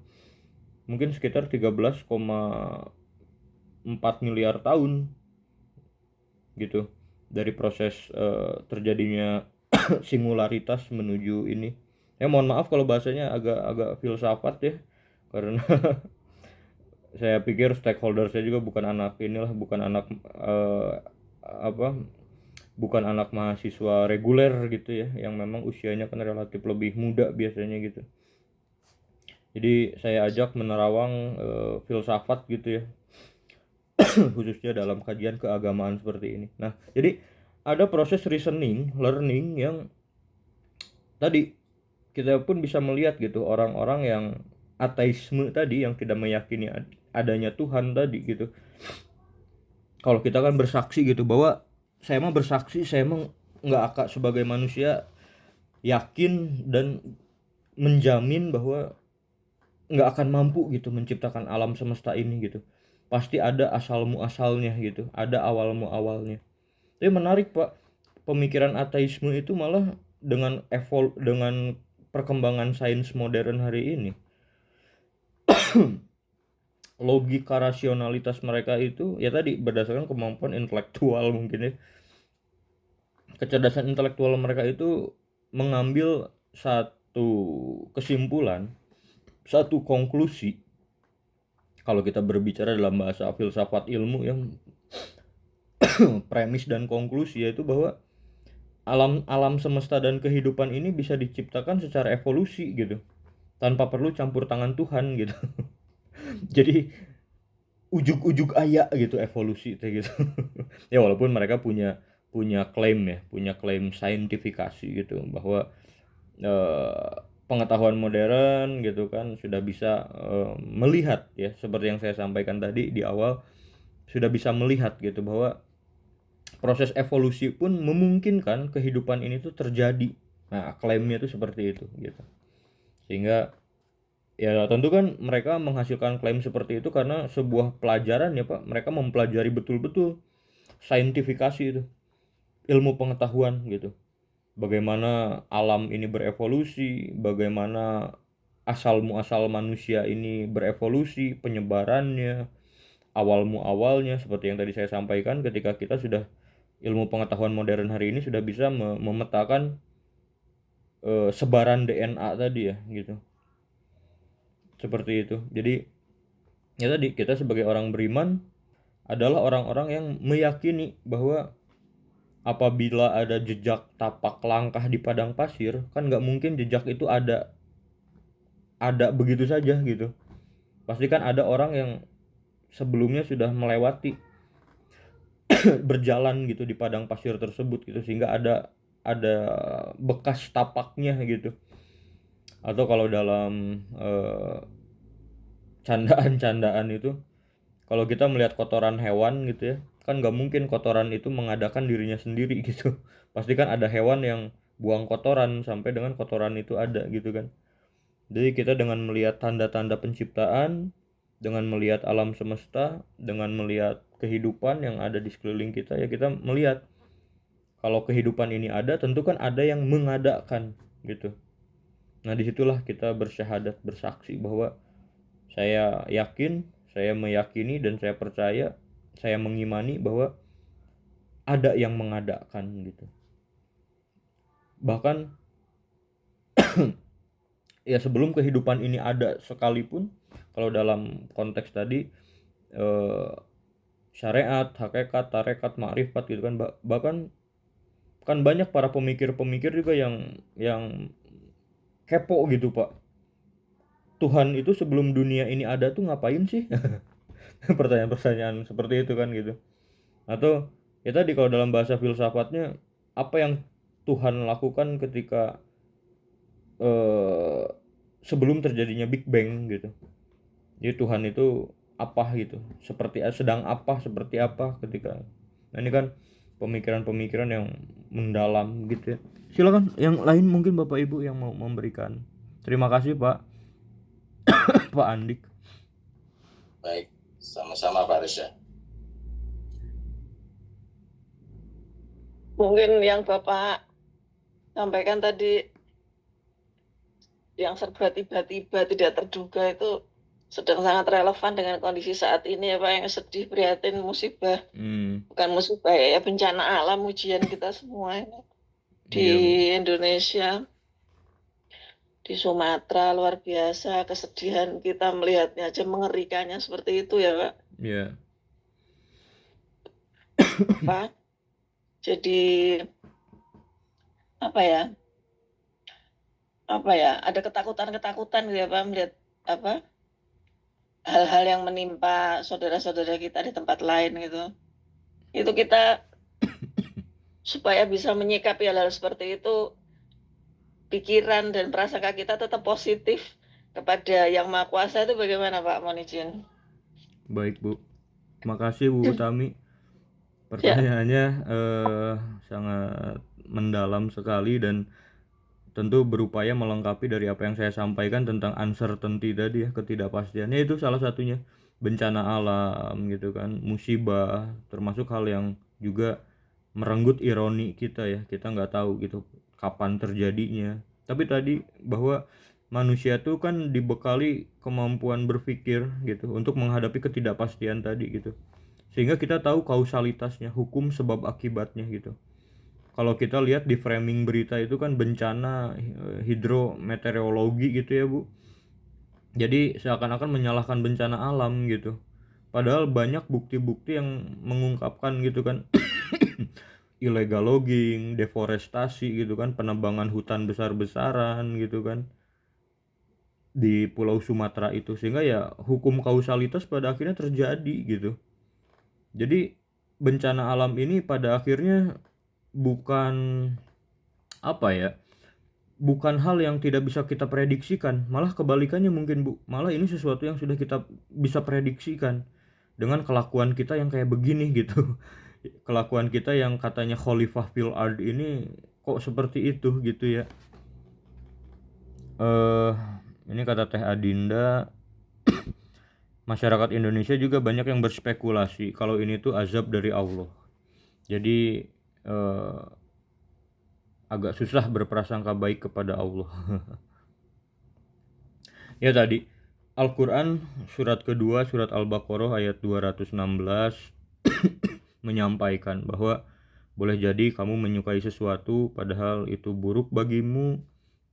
mungkin sekitar 13,4 miliar tahun gitu, dari proses terjadinya singularitas menuju ini. Mohon maaf kalau bahasanya agak filsafat ya, karena saya pikir stakeholder saya juga bukan anak inilah, bukan anak bukan anak mahasiswa reguler gitu ya, yang memang usianya kan relatif lebih muda biasanya gitu. Jadi saya ajak menerawang filsafat gitu ya, khususnya dalam kajian keagamaan seperti ini. Nah, jadi ada proses reasoning, learning yang tadi kita pun bisa melihat gitu orang-orang yang ateisme tadi, yang tidak meyakini adanya Tuhan tadi gitu. Kalau kita kan bersaksi gitu bahwa saya mah bersaksi, saya mah nggak akan sebagai manusia yakin dan menjamin bahwa nggak akan mampu gitu menciptakan alam semesta ini gitu. Pasti ada asal muasalnya gitu, ada awal muawalnya. Tapi menarik Pak, pemikiran ateisme itu malah dengan perkembangan sains modern hari ini, logika rasionalitas mereka itu ya tadi berdasarkan kemampuan intelektual mungkin ya. Kecerdasan intelektual mereka itu mengambil satu kesimpulan, satu konklusi. Kalau kita berbicara dalam bahasa filsafat ilmu yang premis dan konklusi, yaitu bahwa alam semesta dan kehidupan ini bisa diciptakan secara evolusi gitu, tanpa perlu campur tangan Tuhan gitu. Jadi ujug-ujug aya gitu evolusi teh gitu. Ya walaupun mereka punya klaim ya, punya klaim saintifikasi gitu bahwa pengetahuan modern gitu kan sudah bisa melihat ya, seperti yang saya sampaikan tadi di awal, sudah bisa melihat gitu bahwa proses evolusi pun memungkinkan kehidupan ini tuh terjadi. Nah, klaimnya tuh seperti itu gitu. Sehingga ya tentu kan mereka menghasilkan klaim seperti itu karena sebuah pelajaran ya Pak. Mereka mempelajari betul-betul saintifikasi itu, ilmu pengetahuan gitu. Bagaimana alam ini berevolusi, bagaimana asal muasal manusia ini berevolusi, penyebarannya, awal muawalnya, seperti yang tadi saya sampaikan, ketika kita sudah ilmu pengetahuan modern hari ini sudah bisa memetakan sebaran DNA tadi ya gitu. Seperti itu. Jadi ya tadi kita sebagai orang beriman adalah orang-orang yang meyakini bahwa apabila ada jejak tapak langkah di padang pasir, kan nggak mungkin jejak itu ada begitu saja gitu. Pasti kan ada orang yang sebelumnya sudah melewati berjalan gitu di padang pasir tersebut gitu, sehingga ada bekas tapaknya gitu. Atau kalau dalam candaan-candaan itu, kalau kita melihat kotoran hewan gitu ya, kan nggak mungkin kotoran itu mengadakan dirinya sendiri gitu. Pasti kan ada hewan yang buang kotoran sampai dengan kotoran itu ada gitu kan. Jadi kita dengan melihat tanda-tanda penciptaan, dengan melihat alam semesta, dengan melihat kehidupan yang ada di sekeliling kita, ya kita melihat kalau kehidupan ini ada, tentu kan ada yang mengadakan gitu. Nah disitulah kita bersyahadat, bersaksi bahwa saya yakin, saya meyakini, dan saya percaya, saya mengimani bahwa ada yang mengadakan gitu. Bahkan ya sebelum kehidupan ini ada sekalipun, kalau dalam konteks tadi syariat, hakikat, tarekat, makrifat gitu kan, bahkan kan banyak para pemikir-pemikir juga yang kepo gitu Pak. Tuhan itu sebelum dunia ini ada tuh ngapain sih? Pertanyaan-pertanyaan seperti itu kan gitu. Atau ya tadi kalau dalam bahasa filsafatnya, apa yang Tuhan lakukan ketika eh, sebelum terjadinya Big Bang gitu. Jadi Tuhan itu apa gitu, seperti sedang apa, seperti apa ketika. Nah ini kan pemikiran-pemikiran yang mendalam gitu ya. Silakan yang lain mungkin Bapak Ibu yang mau memberikan. Terima kasih Pak Pak Andik. Baik, sama-sama Pak Reza. Mungkin yang Bapak sampaikan tadi yang serba tiba-tiba tidak terduga itu sedang sangat relevan dengan kondisi saat ini ya Pak, yang sedih, prihatin, musibah. Bukan musibah ya, bencana alam, ujian kita semua ini. Di Indonesia, di Sumatera, luar biasa kesedihan kita melihatnya aja, mengerikannya seperti itu ya Pak. Iya. Pak, jadi apa ya, ada ketakutan gitu ya Pak, melihat apa hal-hal yang menimpa saudara-saudara kita di tempat lain gitu. Itu kita supaya bisa menyikapi hal-hal seperti itu, pikiran dan prasangka kita tetap positif kepada Yang Maha Kuasa itu bagaimana Pak Monijin? Baik Bu, makasih Bu Utami. Ya, Pertanyaannya sangat mendalam sekali dan tentu berupaya melengkapi dari apa yang saya sampaikan tentang uncertainty tadi ya, ketidakpastiannya itu salah satunya. Bencana alam gitu kan, musibah, termasuk hal yang juga merenggut ironi kita ya, kita nggak tahu gitu kapan terjadinya. Tapi tadi bahwa manusia tuh kan dibekali kemampuan berpikir gitu untuk menghadapi ketidakpastian tadi gitu, sehingga kita tahu kausalitasnya, hukum sebab akibatnya gitu. Kalau kita lihat di framing berita itu kan bencana hidrometeorologi gitu ya Bu, jadi seakan-akan menyalahkan bencana alam gitu, padahal banyak bukti-bukti yang mengungkapkan gitu kan illegal logging, deforestasi gitu kan, penebangan hutan besar-besaran gitu kan di Pulau Sumatera itu, sehingga ya hukum kausalitas pada akhirnya terjadi gitu. Jadi bencana alam ini pada akhirnya bukan apa ya, bukan hal yang tidak bisa kita prediksikan, malah kebalikannya mungkin Bu, malah ini sesuatu yang sudah kita bisa prediksikan dengan kelakuan kita yang kayak begini gitu. Kelakuan kita yang katanya khalifah fil ard ini kok seperti itu gitu ya. Ini kata Teh Adinda, masyarakat Indonesia juga banyak yang berspekulasi kalau ini tuh azab dari Allah. Jadi agak susah berprasangka baik kepada Allah. Ya tadi Al-Quran surat kedua, surat Al-Baqarah ayat 216 menyampaikan bahwa boleh jadi kamu menyukai sesuatu padahal itu buruk bagimu,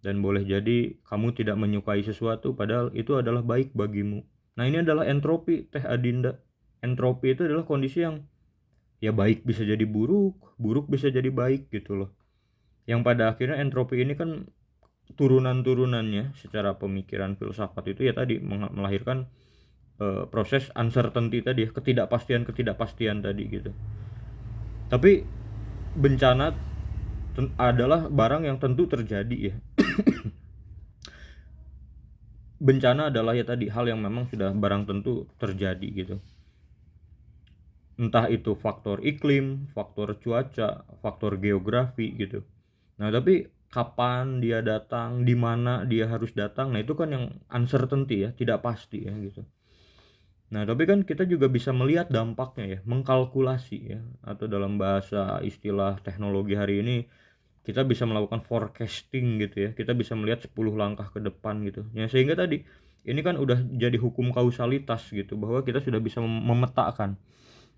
dan boleh jadi kamu tidak menyukai sesuatu padahal itu adalah baik bagimu. Nah ini adalah entropi Teh Adinda. Entropi itu adalah kondisi yang ya baik bisa jadi buruk, buruk bisa jadi baik gitu loh. Yang pada akhirnya entropi ini kan turunan-turunannya secara pemikiran filsafat itu ya tadi melahirkan proses uncertainty tadi ya, ketidakpastian tadi gitu. Tapi bencana adalah barang yang tentu terjadi ya. Bencana adalah ya tadi hal yang memang sudah barang tentu terjadi gitu. Entah itu faktor iklim, faktor cuaca, faktor geografi gitu. Nah, tapi kapan dia datang, di mana dia harus datang, nah itu kan yang uncertainty ya, tidak pasti ya gitu. Nah, tapi kan kita juga bisa melihat dampaknya ya, mengkalkulasi ya, atau dalam bahasa istilah teknologi hari ini kita bisa melakukan forecasting gitu ya. Kita bisa melihat 10 langkah ke depan gitu. Ya sehingga tadi ini kan udah jadi hukum kausalitas gitu, bahwa kita sudah bisa memetakan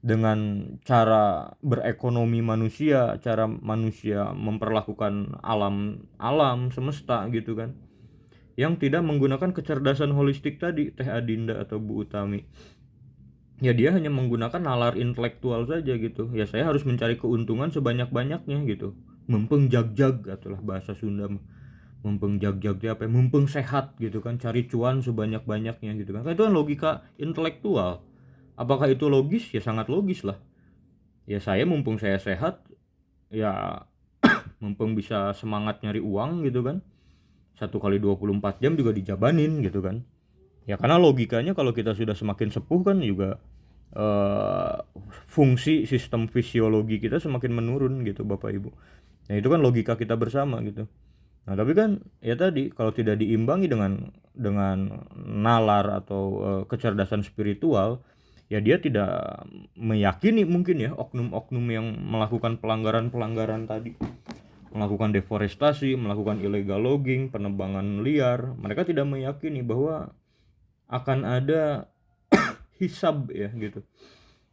dengan cara berekonomi manusia, cara manusia memperlakukan alam semesta gitu kan, yang tidak menggunakan kecerdasan holistik tadi Teh Adinda atau Bu Utami. Ya dia hanya menggunakan nalar intelektual saja gitu. Ya saya harus mencari keuntungan sebanyak-banyaknya gitu. Mumpung jag-jag atulah bahasa Sunda. Mumpung jag-jag dia apa? Mumpung sehat gitu kan, cari cuan sebanyak-banyaknya gitu kan. Itu kan logika intelektual. Apakah itu logis? Ya sangat logis lah. Ya saya mumpung saya sehat, ya mumpung bisa semangat nyari uang gitu kan, 1 kali 24 jam juga dijabanin gitu kan. Ya karena logikanya kalau kita sudah semakin sepuh kan juga fungsi sistem fisiologi kita semakin menurun gitu Bapak Ibu. Nah itu kan logika kita bersama gitu. Nah tapi kan ya tadi kalau tidak diimbangi dengan nalar atau kecerdasan spiritual, ya dia tidak meyakini mungkin ya oknum-oknum yang melakukan pelanggaran tadi, melakukan deforestasi, melakukan illegal logging, penebangan liar. Mereka tidak meyakini bahwa akan ada hisab ya gitu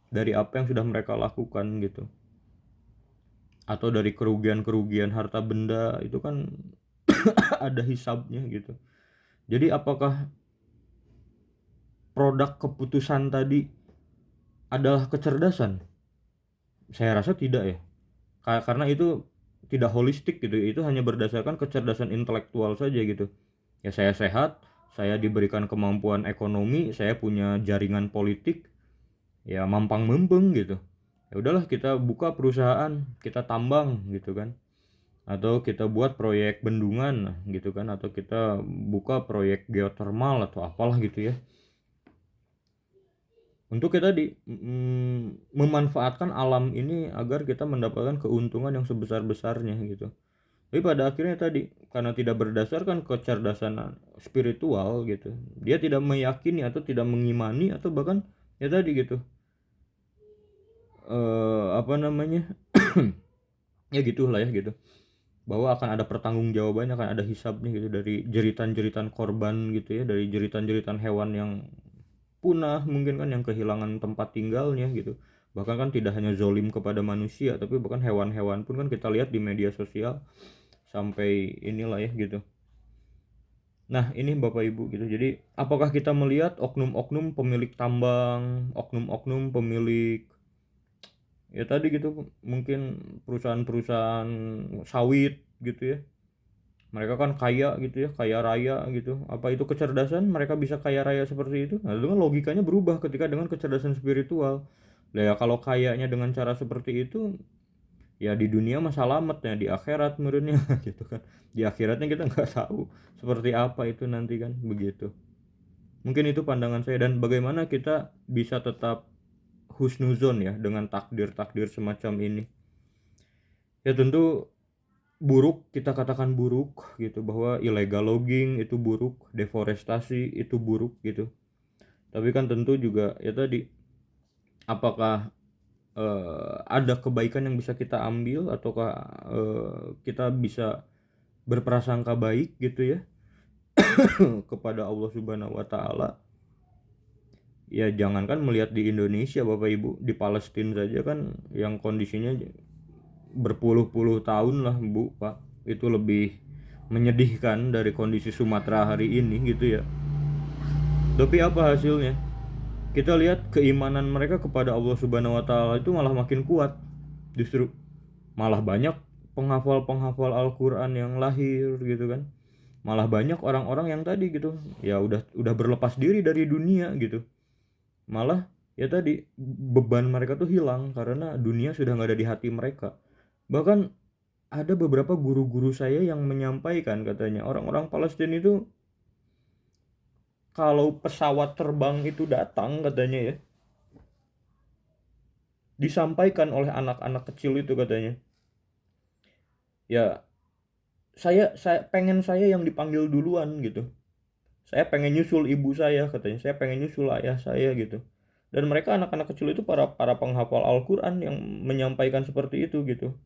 dari apa yang sudah mereka lakukan gitu, atau dari kerugian harta benda itu kan ada hisabnya gitu. Jadi apakah produk keputusan tadi adalah kecerdasan? Saya rasa tidak ya, karena itu tidak holistik gitu. Itu hanya berdasarkan kecerdasan intelektual saja gitu. Ya saya sehat, saya diberikan kemampuan ekonomi, saya punya jaringan politik, ya mampang mempeng gitu. Ya udahlah kita buka perusahaan, kita tambang gitu kan, atau kita buat proyek bendungan gitu kan, atau kita buka proyek geothermal atau apalah gitu ya, untuk kita memanfaatkan alam ini agar kita mendapatkan keuntungan yang sebesar-besarnya gitu. Tapi pada akhirnya tadi, karena tidak berdasarkan kecerdasan spiritual gitu, dia tidak meyakini atau tidak mengimani, atau bahkan ya tadi gitu, apa namanya ya gitulah ya gitu, bahwa akan ada pertanggungjawabannya, akan ada hisabnya gitu, dari jeritan-jeritan korban gitu ya, dari jeritan-jeritan hewan yang punah mungkin kan, yang kehilangan tempat tinggalnya gitu. Bahkan kan tidak hanya zolim kepada manusia, tapi bahkan hewan-hewan pun kan kita lihat di media sosial sampai inilah ya gitu. Nah ini Bapak Ibu gitu, jadi apakah kita melihat oknum-oknum pemilik tambang, oknum-oknum pemilik ya tadi gitu, mungkin perusahaan-perusahaan sawit gitu ya, mereka kan kaya gitu ya, kaya raya gitu. Apa itu kecerdasan mereka bisa kaya raya seperti itu? Nah, dengan logikanya berubah ketika dengan kecerdasan spiritual. Nah, ya kalau kayanya dengan cara seperti itu, ya di dunia mah salamet ya, di akhirat menurutnya gitu kan. Di akhiratnya kita nggak tahu seperti apa itu nanti kan, begitu. Mungkin itu pandangan saya, dan bagaimana kita bisa tetap husnuzon ya dengan takdir-takdir semacam ini. Ya tentu buruk, kita katakan buruk gitu, bahwa illegal logging itu buruk, deforestasi itu buruk gitu. Tapi kan tentu juga ya tadi, apakah ada kebaikan yang bisa kita ambil, ataukah kita bisa berprasangka baik gitu ya kepada Allah Subhanahu wa taala. Ya jangankan melihat di Indonesia Bapak Ibu, di Palestina saja kan yang kondisinya berpuluh-puluh tahun lah Bu Pak, itu lebih menyedihkan dari kondisi Sumatera hari ini gitu ya. Tapi apa hasilnya? Kita lihat keimanan mereka kepada Allah Subhanahu wa taala itu malah makin kuat. Justru malah banyak penghafal-penghafal Al-Qur'an yang lahir gitu kan. Malah banyak orang-orang yang tadi gitu, ya udah berlepas diri dari dunia gitu. Malah ya tadi beban mereka tuh hilang karena dunia sudah nggak ada di hati mereka. Bahkan ada beberapa guru-guru saya yang menyampaikan, katanya orang-orang Palestina itu kalau pesawat terbang itu datang katanya ya, disampaikan oleh anak-anak kecil itu katanya, ya saya pengen saya yang dipanggil duluan gitu. Saya pengen nyusul ibu saya katanya, saya pengen nyusul ayah saya gitu. Dan mereka anak-anak kecil itu para penghafal Al-Qur'an yang menyampaikan seperti itu gitu.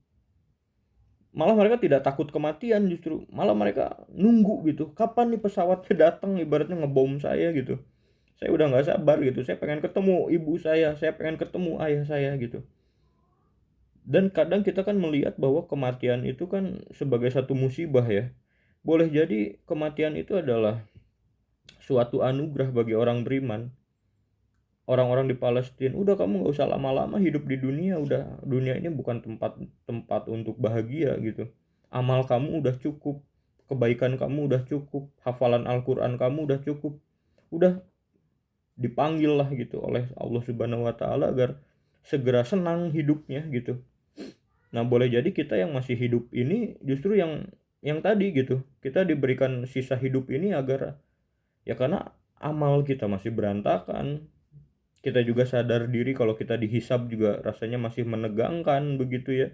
Malah mereka tidak takut kematian, justru malah mereka nunggu gitu, kapan nih pesawatnya datang, ibaratnya ngebom saya gitu. Saya udah nggak sabar gitu, saya pengen ketemu ibu saya pengen ketemu ayah saya gitu. Dan kadang kita kan melihat bahwa kematian itu kan sebagai satu musibah ya. Boleh jadi kematian itu adalah suatu anugerah bagi orang beriman. Orang-orang di Palestina, udah kamu nggak usah lama-lama hidup di dunia, udah dunia ini bukan tempat untuk bahagia gitu. Amal kamu udah cukup, kebaikan kamu udah cukup, hafalan Al-Qur'an kamu udah cukup. Udah dipanggil lah gitu oleh Allah Subhanahu wa taala agar segera senang hidupnya gitu. Nah, boleh jadi kita yang masih hidup ini justru yang tadi gitu. Kita diberikan sisa hidup ini agar ya karena amal kita masih berantakan. Kita juga sadar diri kalau kita dihisab juga rasanya masih menegangkan begitu ya.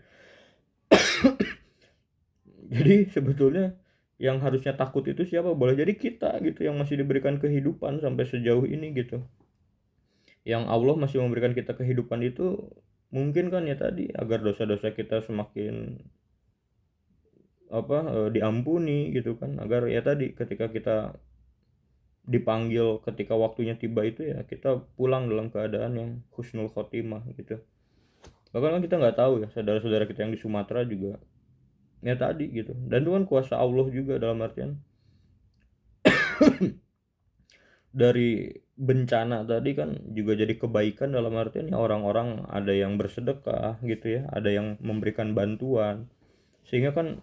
Jadi sebetulnya yang harusnya takut itu siapa? Boleh jadi kita gitu yang masih diberikan kehidupan sampai sejauh ini gitu. Yang Allah masih memberikan kita kehidupan itu mungkin kan ya tadi agar dosa-dosa kita semakin diampuni gitu kan, agar ya tadi ketika kita dipanggil, ketika waktunya tiba itu ya kita pulang dalam keadaan yang husnul khotimah gitu. Bahkan kan kita nggak tahu ya, saudara-saudara kita yang di Sumatera juga ya tadi gitu. Dan itu kan kuasa Allah juga, dalam artian dari bencana tadi kan juga jadi kebaikan, dalam artian ya orang-orang ada yang bersedekah gitu ya, ada yang memberikan bantuan, sehingga kan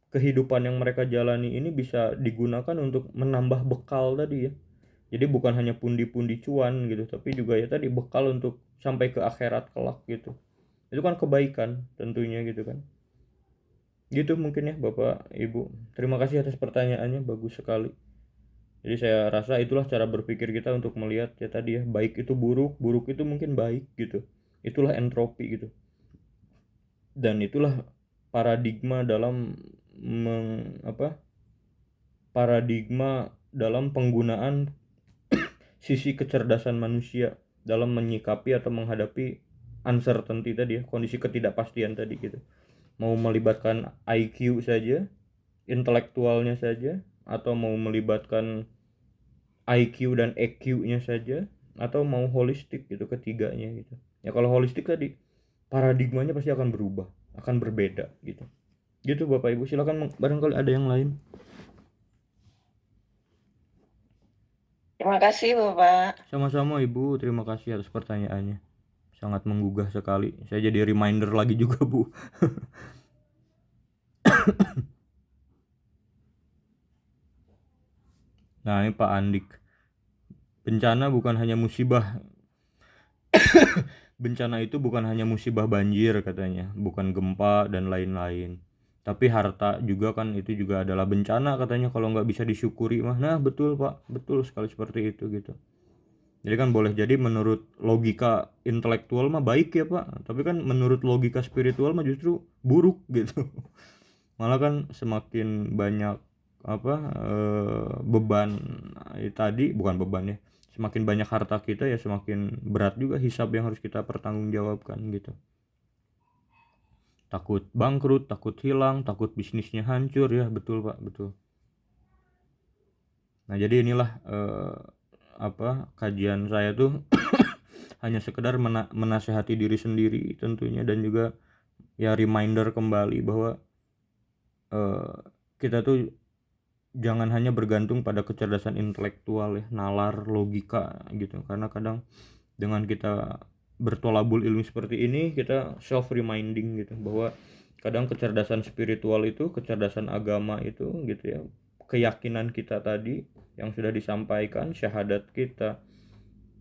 kehidupan yang mereka jalani ini bisa digunakan untuk menambah bekal tadi ya. Jadi bukan hanya pundi-pundi cuan gitu, tapi juga ya tadi bekal untuk sampai ke akhirat kelak gitu. Itu kan kebaikan tentunya gitu kan. Gitu mungkin ya Bapak Ibu. Terima kasih atas pertanyaannya, bagus sekali. Jadi saya rasa itulah cara berpikir kita untuk melihat ya tadi ya, baik itu buruk, buruk itu mungkin baik gitu. Itulah entropi gitu. Dan itulah paradigma dalam paradigma dalam penggunaan sisi kecerdasan manusia dalam menyikapi atau menghadapi uncertainty tadi ya, kondisi ketidakpastian tadi gitu. Mau melibatkan IQ saja, intelektualnya saja, atau mau melibatkan IQ dan EQ-nya saja, atau mau holistik gitu, ketiganya gitu. Ya kalau holistik tadi paradigmanya pasti akan berubah, akan berbeda gitu. Gitu Bapak Ibu, silakan barangkali ada yang lain. Terima kasih Bapak. Sama-sama Ibu, terima kasih atas pertanyaannya. Sangat menggugah sekali. Saya jadi reminder lagi juga Bu. Nah ini Pak Andik. Bencana bukan hanya musibah. Bencana itu bukan hanya musibah banjir katanya, bukan gempa dan lain-lain. Tapi harta juga kan itu juga adalah bencana katanya kalau nggak bisa disyukuri mah. Nah betul Pak, betul sekali seperti itu gitu. Jadi kan boleh jadi menurut logika intelektual mah baik ya Pak, tapi kan menurut logika spiritual mah justru buruk gitu. Malah kan semakin banyak beban tadi, bukan beban ya, semakin banyak harta kita ya semakin berat juga hisab yang harus kita pertanggungjawabkan gitu. Takut bangkrut, takut hilang, takut bisnisnya hancur ya, betul Pak, betul. Nah jadi inilah kajian saya tuh hanya sekedar menasehati diri sendiri tentunya, dan juga ya reminder kembali bahwa kita tuh jangan hanya bergantung pada kecerdasan intelektual ya, nalar, logika gitu. Karena kadang dengan kita bertolabul ilmu seperti ini, kita self reminding gitu bahwa kadang kecerdasan spiritual itu, kecerdasan agama itu gitu ya, keyakinan kita tadi yang sudah disampaikan, syahadat kita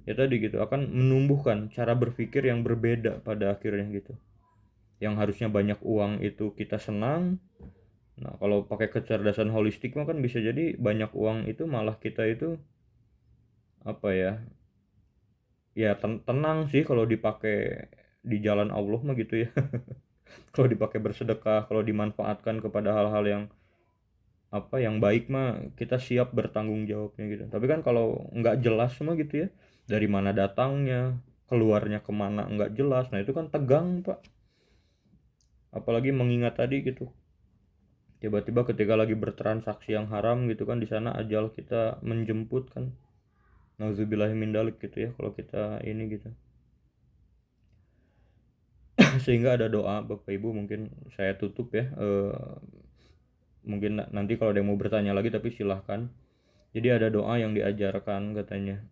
ya tadi gitu, akan menumbuhkan cara berpikir yang berbeda pada akhirnya gitu. Yang harusnya banyak uang itu kita senang. Nah kalau pakai kecerdasan holistik mah kan bisa jadi banyak uang itu malah kita itu tenang sih kalau dipakai di jalan Allah mah gitu ya. Kalau dipakai bersedekah, kalau dimanfaatkan kepada hal-hal yang baik mah kita siap bertanggung jawabnya gitu. Tapi kan kalau nggak jelas mah gitu ya, dari mana datangnya, keluarnya kemana nggak jelas, nah itu kan tegang Pak. Apalagi mengingat tadi gitu, tiba-tiba ketika lagi bertransaksi yang haram gitu kan, di sana ajal kita menjemput kan. Nauzubillahi min dzalik gitu ya kalau kita ini gitu. Sehingga ada doa Bapak Ibu, mungkin saya tutup ya. Mungkin nanti kalau ada yang mau bertanya lagi tapi silahkan. Jadi ada doa yang diajarkan katanya.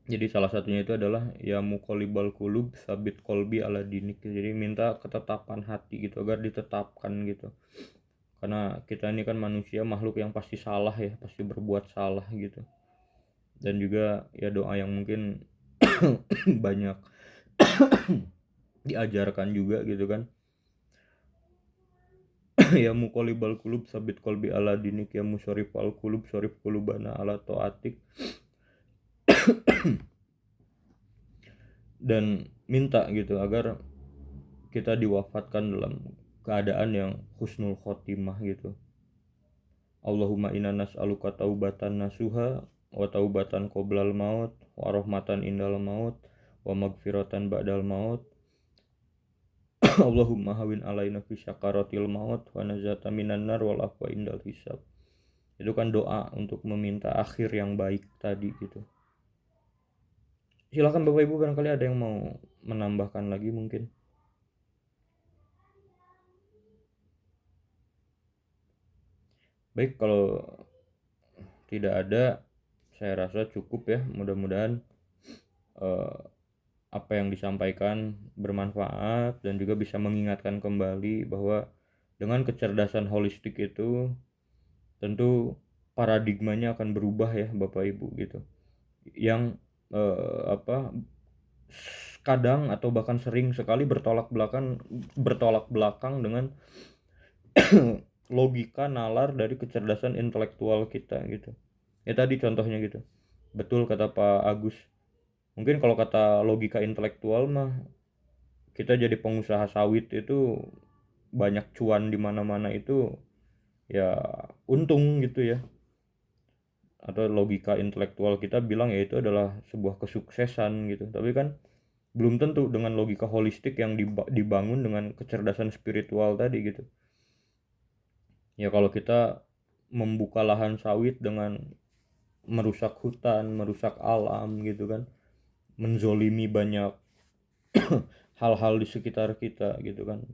Jadi salah satunya itu adalah ya muqallibal qulub sabit qalbi ala dinik. Jadi minta ketetapan hati gitu agar ditetapkan gitu. Karena kita ini kan manusia, makhluk yang pasti salah ya, pasti berbuat salah gitu. Dan juga ya doa yang mungkin banyak diajarkan juga gitu kan. Ya muqallibal qulub sabit qalbi ala dinik, ya musyarifal qulub syarif qulubana ala taatik. Dan minta gitu agar kita diwafatkan dalam keadaan yang husnul khotimah gitu. Allahumma inna nas'aluka taubatan nasuha wa taubatan qoblal maut wa rahmatan indal maut wa magfiratan ba'dal maut. Allahumma hawin alaina fi syakaratil maut wa najata minan nar wal afwa indal hisab. Itu kan doa untuk meminta akhir yang baik tadi gitu. Silakan Bapak Ibu, barangkali ada yang mau menambahkan lagi mungkin. Baik, kalau tidak ada, saya rasa cukup ya. Mudah-mudahan apa yang disampaikan bermanfaat dan juga bisa mengingatkan kembali bahwa Dengan kecerdasan holistik itu tentu paradigmanya akan berubah ya Bapak Ibu gitu. Yang kadang atau bahkan sering sekali bertolak belakang dengan logika nalar dari kecerdasan intelektual kita gitu. Ya tadi contohnya gitu. Betul kata Pak Agus. Mungkin kalau kata logika intelektual mah kita jadi pengusaha sawit itu banyak cuan di mana-mana itu ya untung gitu ya. Atau logika intelektual kita bilang ya itu adalah sebuah kesuksesan gitu. Tapi kan belum tentu dengan logika holistik yang dibangun dengan kecerdasan spiritual tadi gitu. Ya kalau kita membuka lahan sawit dengan merusak hutan, merusak alam gitu kan, menzolimi banyak hal-hal di sekitar kita gitu kan,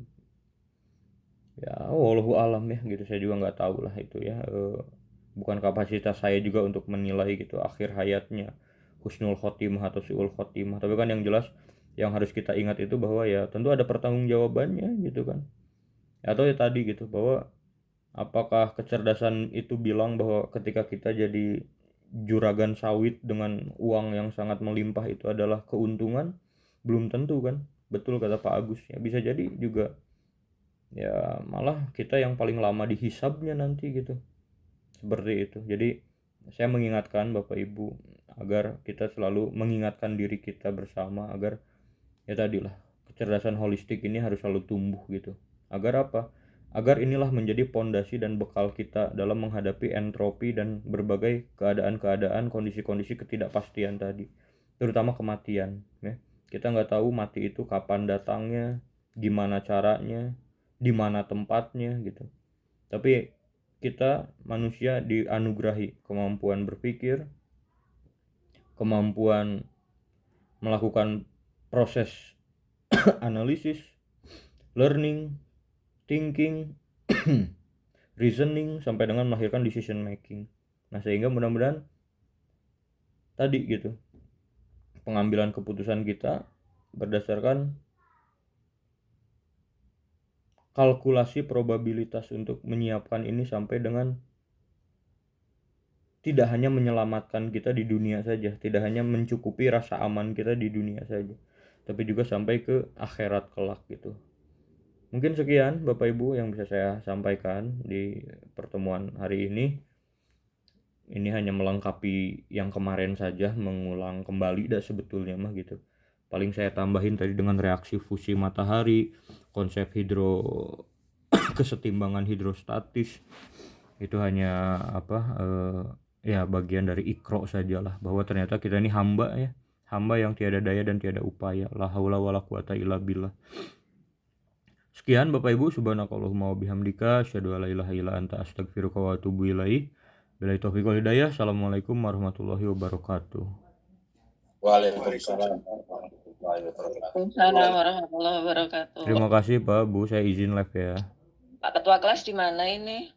ya wallahu alam ya gitu, saya juga nggak tahu lah itu ya, bukan kapasitas saya juga untuk menilai gitu akhir hayatnya husnul khotimah atau suul khotimah. Tapi kan yang jelas yang harus kita ingat itu bahwa ya tentu ada pertanggungjawabannya gitu kan. Atau ya tadi gitu bahwa apakah kecerdasan itu bilang bahwa ketika kita jadi juragan sawit dengan uang yang sangat melimpah itu adalah keuntungan? Belum tentu kan. Betul kata Pak Agus ya, bisa jadi juga ya malah kita yang paling lama dihisabnya nanti gitu. Seperti itu. Jadi saya mengingatkan Bapak Ibu agar kita selalu mengingatkan diri kita bersama agar ya tadilah kecerdasan holistik ini harus selalu tumbuh gitu. Agar apa? Agar inilah menjadi pondasi dan bekal kita dalam menghadapi entropi dan berbagai keadaan-keadaan, kondisi-kondisi ketidakpastian tadi, terutama kematian ya. Kita nggak tahu mati itu kapan datangnya, gimana caranya, di mana tempatnya gitu. Tapi kita manusia dianugerahi kemampuan berpikir, kemampuan melakukan proses analisis, learning, thinking, reasoning, sampai dengan melahirkan decision making. Nah sehingga mudah-mudahan tadi gitu pengambilan keputusan kita berdasarkan kalkulasi probabilitas untuk menyiapkan ini sampai dengan tidak hanya menyelamatkan kita di dunia saja, tidak hanya mencukupi rasa aman kita di dunia saja, tapi juga sampai ke akhirat kelak gitu. Mungkin sekian Bapak Ibu yang bisa saya sampaikan di pertemuan hari ini. Ini hanya melengkapi yang kemarin saja, mengulang kembali dah sebetulnya mah gitu. Paling saya tambahin tadi dengan reaksi fusi matahari, konsep kesetimbangan hidrostatis. Itu hanya ya bagian dari ikro sajalah, bahwa ternyata kita ini hamba ya, hamba yang tiada daya dan tiada upaya. La haula wala quwata illa billah. Sekian Bapak Ibu, subhanakallahumma wa bihamdika, asyhadu an la ilaha illa anta, astaghfiruka wa atubu ilaik. Billahi taufiq wal hidayah. Assalamualaikum warahmatullahi wabarakatuh. Waalaikumsalam warahmatullahi wabarakatuh. Waalaikumsalam warahmatullahi wabarakatuh. Terima kasih Pak Bu, saya izin live ya. Pak Ketua kelas di mana ini?